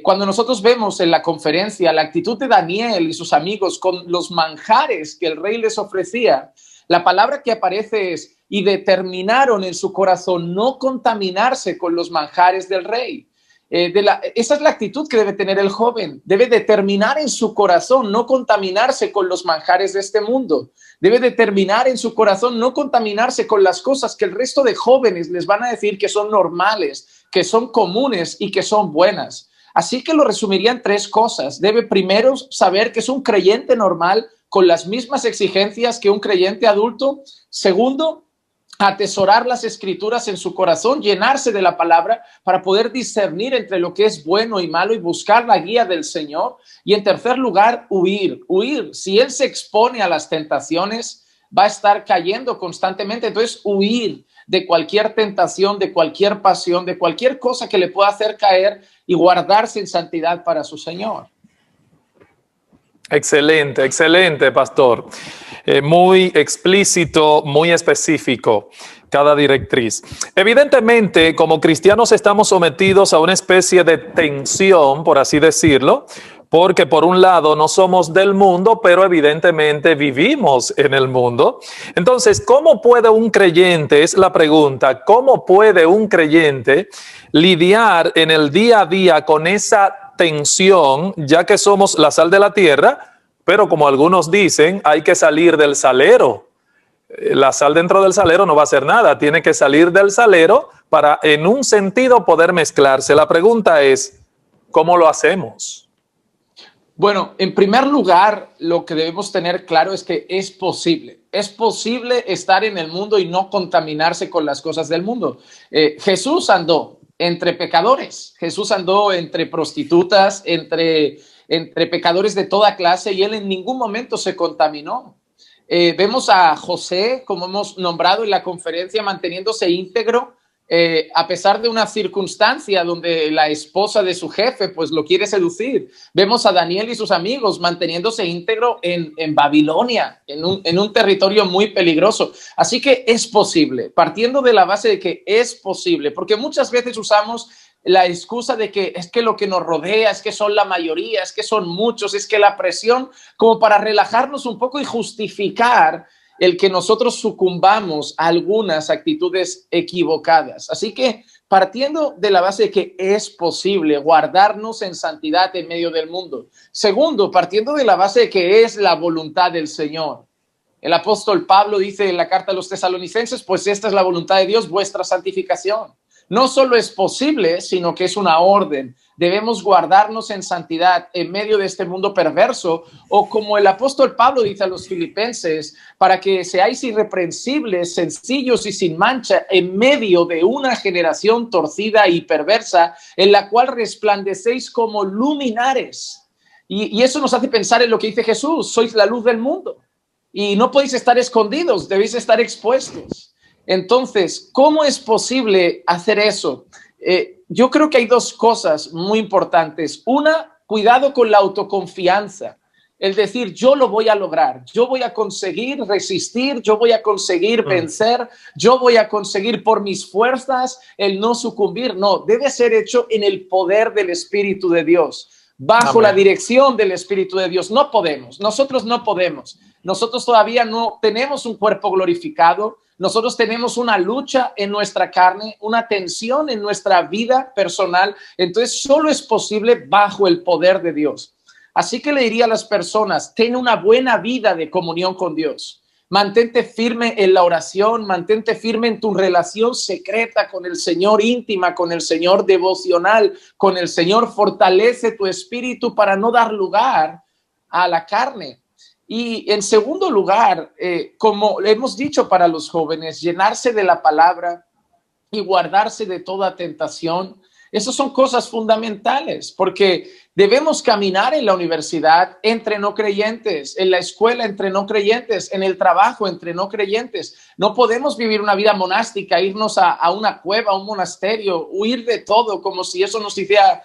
Cuando nosotros vemos en la conferencia la actitud de Daniel y sus amigos con los manjares que el rey les ofrecía, la palabra que aparece es: y determinaron en su corazón no contaminarse con los manjares del rey. Esa es la actitud que debe tener el joven. Debe determinar en su corazón no contaminarse con los manjares de este mundo. Debe determinar en su corazón no contaminarse con las cosas que el resto de jóvenes les van a decir que son normales, que son comunes y que son buenas. Así que lo resumiría en tres cosas. Debe primero saber que es un creyente normal con las mismas exigencias que un creyente adulto. Segundo, atesorar las Escrituras en su corazón, llenarse de la palabra para poder discernir entre lo que es bueno y malo y buscar la guía del Señor. Y en tercer lugar, huir. Si él se expone a las tentaciones, va a estar cayendo constantemente. Entonces, huir de cualquier tentación, de cualquier pasión, de cualquier cosa que le pueda hacer caer y guardarse en santidad para su Señor. Excelente, excelente, pastor. Muy explícito, muy específico cada directriz. Evidentemente, como cristianos estamos sometidos a una especie de tensión, por así decirlo, porque por un lado no somos del mundo, pero evidentemente vivimos en el mundo. Entonces, ¿cómo puede un creyente, es la pregunta, cómo puede un creyente lidiar en el día a día con esa tensión, ya que somos la sal de la tierra, pero como algunos dicen, hay que salir del salero? La sal dentro del salero no va a hacer nada, tiene que salir del salero para en un sentido poder mezclarse. La pregunta es, ¿cómo lo hacemos? Bueno, en primer lugar, lo que debemos tener claro es que es posible. Es posible estar en el mundo y no contaminarse con las cosas del mundo. Jesús andó entre pecadores, Jesús andó entre prostitutas, entre pecadores de toda clase, y él en ningún momento se contaminó. Vemos a José, como hemos nombrado en la conferencia, manteniéndose íntegro, a pesar de una circunstancia donde la esposa de su jefe pues lo quiere seducir. Vemos a Daniel y sus amigos manteniéndose íntegro en Babilonia, en un territorio muy peligroso. Así que es posible, partiendo de la base de que es posible, porque muchas veces usamos la excusa de que es que lo que nos rodea, es que son la mayoría, es que son muchos, es que la presión, como para relajarnos un poco y justificar el que nosotros sucumbamos a algunas actitudes equivocadas. Así que partiendo de la base de que es posible guardarnos en santidad en medio del mundo. Segundo, partiendo de la base de que es la voluntad del Señor. El apóstol Pablo dice en la carta a los tesalonicenses, pues esta es la voluntad de Dios, vuestra santificación. No solo es posible, sino que es una orden. Debemos guardarnos en santidad en medio de este mundo perverso, o como el apóstol Pablo dice a los filipenses, para que seáis irreprensibles, sencillos y sin mancha en medio de una generación torcida y perversa, en la cual resplandecéis como luminares. Y eso nos hace pensar en lo que dice Jesús, sois la luz del mundo y no podéis estar escondidos, debéis estar expuestos. Entonces, ¿cómo es posible hacer eso? Yo creo que hay dos cosas muy importantes. Una, cuidado con la autoconfianza. El decir, yo lo voy a lograr, yo voy a conseguir resistir, yo voy a conseguir vencer, yo voy a conseguir por mis fuerzas el no sucumbir. No, debe ser hecho en el poder del Espíritu de Dios, bajo la dirección del Espíritu de Dios. No podemos, nosotros no podemos. Nosotros todavía no tenemos un cuerpo glorificado. Nosotros tenemos una lucha en nuestra carne, una tensión en nuestra vida personal. Entonces, solo es posible bajo el poder de Dios. Así que le diría a las personas, ten una buena vida de comunión con Dios. Mantente firme en la oración, mantente firme en tu relación secreta con el Señor, íntima con el Señor, devocional con el Señor. Fortalece tu espíritu para no dar lugar a la carne. Y en segundo lugar, como hemos dicho para los jóvenes, llenarse de la palabra y guardarse de toda tentación. Esas son cosas fundamentales porque debemos caminar en la universidad entre no creyentes, en la escuela entre no creyentes, en el trabajo entre no creyentes. No podemos vivir una vida monástica, irnos a una cueva, a un monasterio, huir de todo como si eso nos hiciera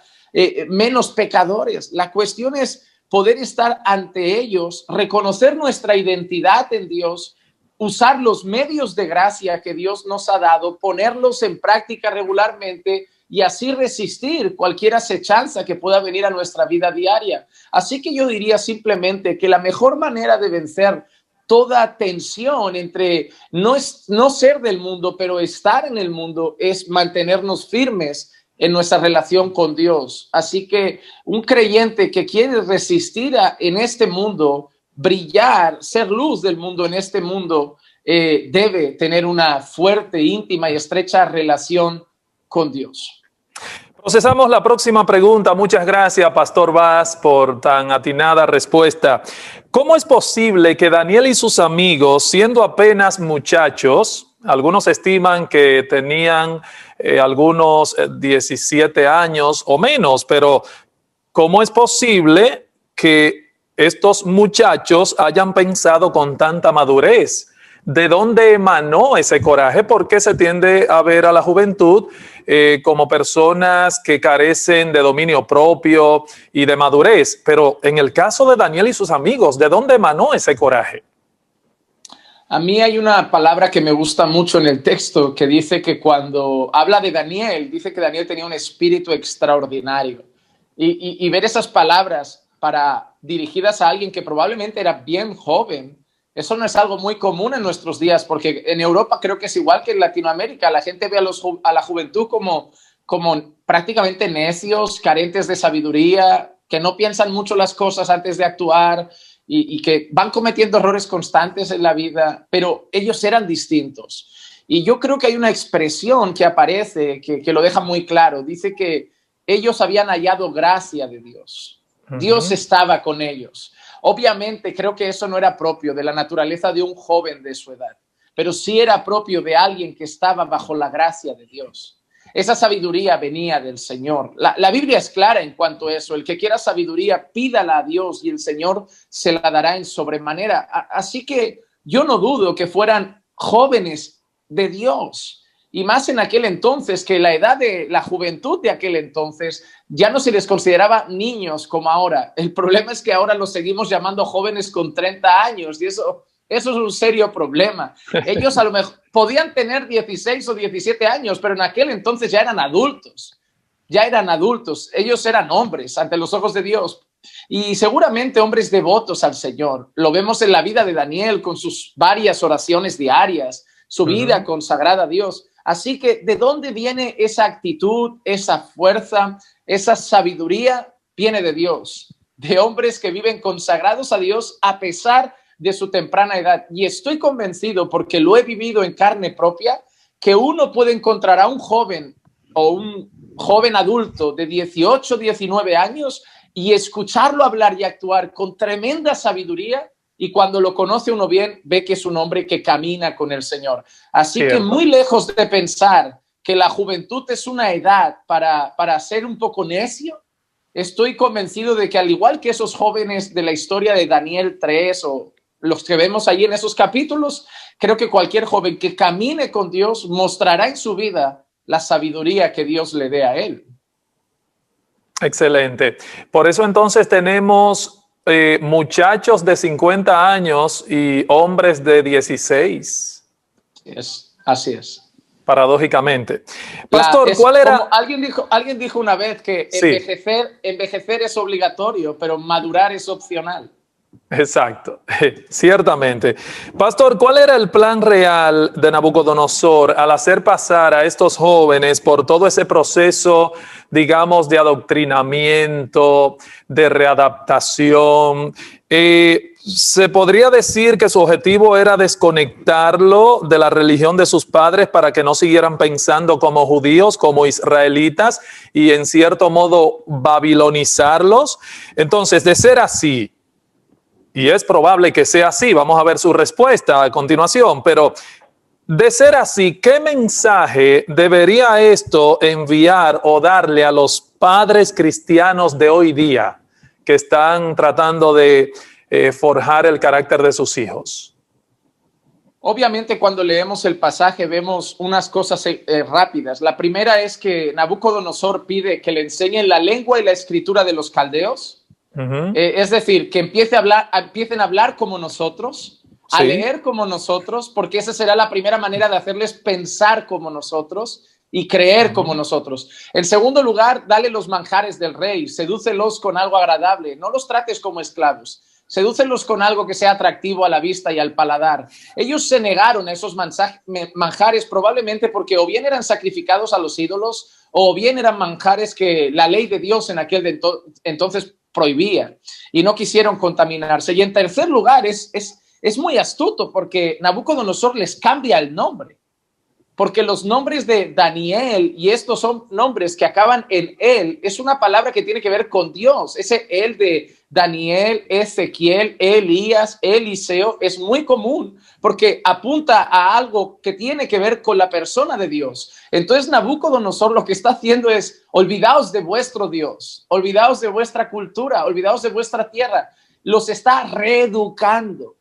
menos pecadores. La cuestión es poder estar ante ellos, reconocer nuestra identidad en Dios, usar los medios de gracia que Dios nos ha dado, ponerlos en práctica regularmente y así resistir cualquier acechanza que pueda venir a nuestra vida diaria. Así que yo diría simplemente que la mejor manera de vencer toda tensión entre no ser del mundo, pero estar en el mundo, es mantenernos firmes en nuestra relación con Dios. Así que un creyente que quiere resistir en este mundo, brillar, ser luz del mundo en este mundo, debe tener una fuerte, íntima y estrecha relación con Dios. Procesamos la próxima pregunta. Muchas gracias, Pastor Vaz, por tan atinada respuesta. ¿Cómo es posible que Daniel y sus amigos, siendo apenas muchachos, algunos estiman que tenían algunos 17 años o menos, pero cómo es posible que estos muchachos hayan pensado con tanta madurez? ¿De dónde emanó ese coraje? ¿Por qué se tiende a ver a la juventud como personas que carecen de dominio propio y de madurez? Pero en el caso de Daniel y sus amigos, ¿de dónde emanó ese coraje? A mí hay una palabra que me gusta mucho en el texto que dice que cuando habla de Daniel, dice que Daniel tenía un espíritu extraordinario. Y ver esas palabras dirigidas a alguien que probablemente era bien joven, eso no es algo muy común en nuestros días, porque en Europa creo que es igual que en Latinoamérica. La gente ve a la juventud como prácticamente necios, carentes de sabiduría, que no piensan mucho las cosas antes de actuar y que van cometiendo errores constantes en la vida, pero ellos eran distintos. Y yo creo que hay una expresión que aparece que lo deja muy claro. Dice que ellos habían hallado gracia de Dios. Dios estaba con ellos. Obviamente creo que eso no era propio de la naturaleza de un joven de su edad, pero sí era propio de alguien que estaba bajo la gracia de Dios. Esa sabiduría venía del Señor. La Biblia es clara en cuanto a eso. El que quiera sabiduría, pídala a Dios y el Señor se la dará en sobremanera. Así que yo no dudo que fueran jóvenes de Dios. Y más en aquel entonces, que la edad de la juventud de aquel entonces ya no se les consideraba niños como ahora. El problema es que ahora los seguimos llamando jóvenes con 30 años y eso es un serio problema. Ellos a lo mejor podían tener 16 o 17 años, pero en aquel entonces ya eran adultos. Ya eran adultos. Ellos eran hombres ante los ojos de Dios y seguramente hombres devotos al Señor. Lo vemos en la vida de Daniel con sus varias oraciones diarias, su vida consagrada a Dios. Así que, ¿de dónde viene esa actitud, esa fuerza, esa sabiduría? Viene de Dios, de hombres que viven consagrados a Dios a pesar de su temprana edad. Y estoy convencido, porque lo he vivido en carne propia, que uno puede encontrar a un joven o un joven adulto de 18, 19 años y escucharlo hablar y actuar con tremenda sabiduría. Y cuando lo conoce uno bien, ve que es un hombre que camina con el Señor. Así que muy lejos de pensar que la juventud es una edad para ser un poco necio, estoy convencido de que al igual que esos jóvenes de la historia de Daniel 3 o los que vemos ahí en esos capítulos, creo que cualquier joven que camine con Dios mostrará en su vida la sabiduría que Dios le dé a él. Excelente. Por eso entonces tenemos muchachos de 50 años y hombres de 16. Así es. Paradójicamente. Pastor, ¿cuál era? Alguien dijo una vez que envejecer es obligatorio, pero madurar es opcional. Exacto, ciertamente. Pastor, ¿cuál era el plan real de Nabucodonosor al hacer pasar a estos jóvenes por todo ese proceso, digamos, de adoctrinamiento, de readaptación? ¿Se podría decir que su objetivo era desconectarlo de la religión de sus padres para que no siguieran pensando como judíos, como israelitas, y en cierto modo babilonizarlos? Entonces, de ser así, y es probable que sea así, vamos a ver su respuesta a continuación, pero de ser así, ¿qué mensaje debería esto enviar o darle a los padres cristianos de hoy día que están tratando de forjar el carácter de sus hijos? Obviamente, cuando leemos el pasaje vemos unas cosas rápidas. La primera es que Nabucodonosor pide que le enseñen la lengua y la escritura de los caldeos. Es decir, que empiecen a hablar como nosotros, a leer como nosotros, porque esa será la primera manera de hacerles pensar como nosotros y creer como nosotros. En segundo lugar, dale los manjares del rey, sedúcelos con algo agradable, no los trates como esclavos, sedúcelos con algo que sea atractivo a la vista y al paladar. Ellos se negaron a esos manjares probablemente porque o bien eran sacrificados a los ídolos o bien eran manjares que la ley de Dios en aquel entonces prohibía y no quisieron contaminarse. Y en tercer lugar, es muy astuto porque Nabucodonosor les cambia el nombre, porque los nombres de Daniel, y estos son nombres que acaban en él, es una palabra que tiene que ver con Dios. Ese él de Daniel, Ezequiel, Elías, Eliseo es muy común porque apunta a algo que tiene que ver con la persona de Dios. Entonces Nabucodonosor lo que está haciendo es: olvidaos de vuestro Dios, olvidaos de vuestra cultura, olvidaos de vuestra tierra. Los está reeducando.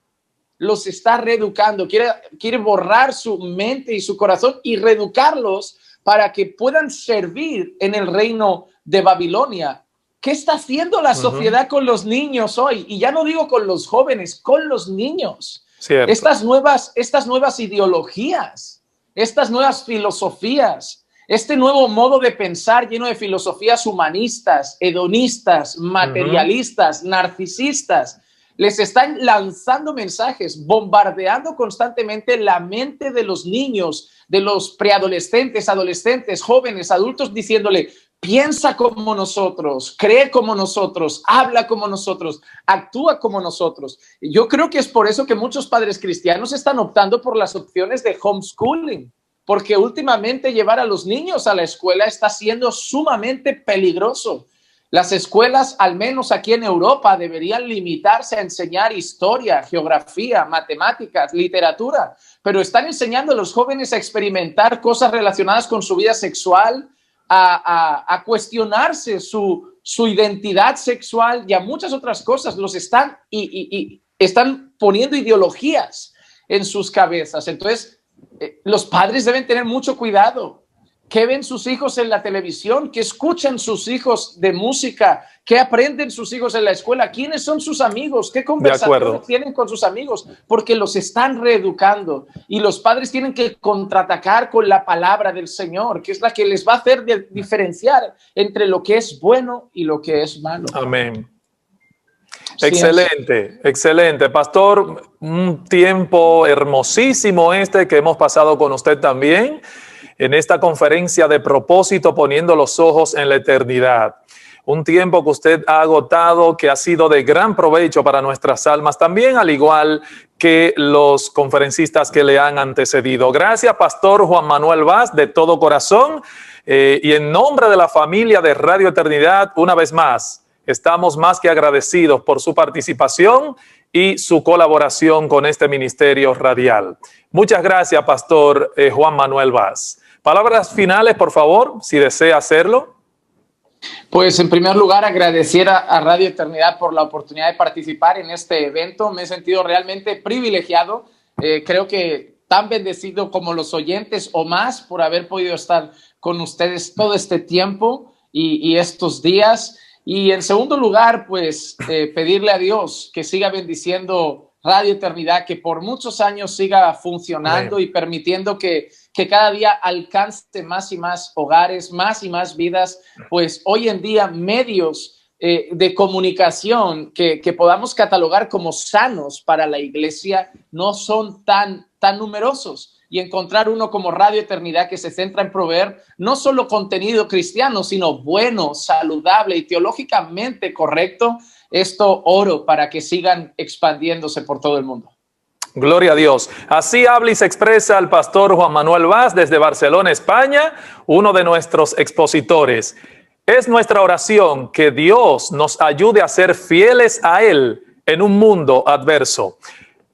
Quiere borrar su mente y su corazón y reeducarlos para que puedan servir en el reino de Babilonia. ¿Qué está haciendo la sociedad con los niños hoy? Y ya no digo con los jóvenes, con los niños. Cierto. Estas nuevas ideologías, estas nuevas filosofías, este nuevo modo de pensar lleno de filosofías humanistas, hedonistas, materialistas, narcisistas, les están lanzando mensajes, bombardeando constantemente la mente de los niños, de los preadolescentes, adolescentes, jóvenes, adultos, diciéndole: piensa como nosotros, cree como nosotros, habla como nosotros, actúa como nosotros. Yo creo que es por eso que muchos padres cristianos están optando por las opciones de homeschooling, porque últimamente llevar a los niños a la escuela está siendo sumamente peligroso. Las escuelas, al menos aquí en Europa, deberían limitarse a enseñar historia, geografía, matemáticas, literatura, pero están enseñando a los jóvenes a experimentar cosas relacionadas con su vida sexual, a cuestionarse su identidad sexual y a muchas otras cosas. Los están están poniendo ideologías en sus cabezas. Entonces, los padres deben tener mucho cuidado. ¿Qué ven sus hijos en la televisión? ¿Qué escuchan sus hijos de música? ¿Qué aprenden sus hijos en la escuela? ¿Quiénes son sus amigos? ¿Qué conversaciones tienen con sus amigos? Porque los están reeducando y los padres tienen que contraatacar con la palabra del Señor, que es la que les va a hacer diferenciar entre lo que es bueno y lo que es malo. Amén. Sí, excelente, excelente. Pastor, un tiempo hermosísimo que hemos pasado con usted también en esta conferencia de propósito, poniendo los ojos en la eternidad. Un tiempo que usted ha agotado, que ha sido de gran provecho para nuestras almas, también al igual que los conferencistas que le han antecedido. Gracias, Pastor Juan Manuel Vaz, de todo corazón. Y en nombre de la familia de Radio Eternidad, una vez más, estamos más que agradecidos por su participación y su colaboración con este ministerio radial. Muchas gracias, Pastor Juan Manuel Vaz. Palabras finales, por favor, si desea hacerlo. Pues en primer lugar agradecer a Radio Eternidad por la oportunidad de participar en este evento. Me he sentido realmente privilegiado. Creo que tan bendecido como los oyentes o más por haber podido estar con ustedes todo este tiempo y estos días. Y en segundo lugar, pues pedirle a Dios que siga bendiciendo Radio Eternidad, que por muchos años siga funcionando y permitiendo que cada día alcance más y más hogares, más y más vidas, pues hoy en día medios de comunicación que podamos catalogar como sanos para la iglesia no son tan numerosos. Y encontrar uno como Radio Eternidad que se centra en proveer no solo contenido cristiano, sino bueno, saludable y teológicamente correcto, esto oro para que sigan expandiéndose por todo el mundo. Gloria a Dios. Así habla y se expresa el pastor Juan Manuel Vaz desde Barcelona, España, uno de nuestros expositores. Es nuestra oración que Dios nos ayude a ser fieles a Él en un mundo adverso.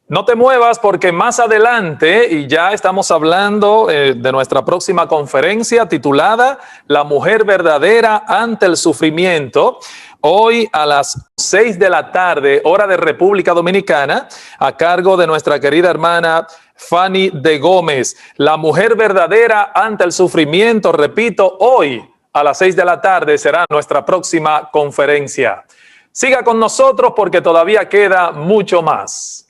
No te muevas porque más adelante, y ya estamos hablando de nuestra próxima conferencia titulada La mujer verdadera ante el sufrimiento, hoy a las 6 de la tarde, hora de República Dominicana, a cargo de nuestra querida hermana Fanny de Gómez. La mujer verdadera ante el sufrimiento, repito, hoy a las 6 de la tarde será nuestra próxima conferencia. Siga con nosotros porque todavía queda mucho más.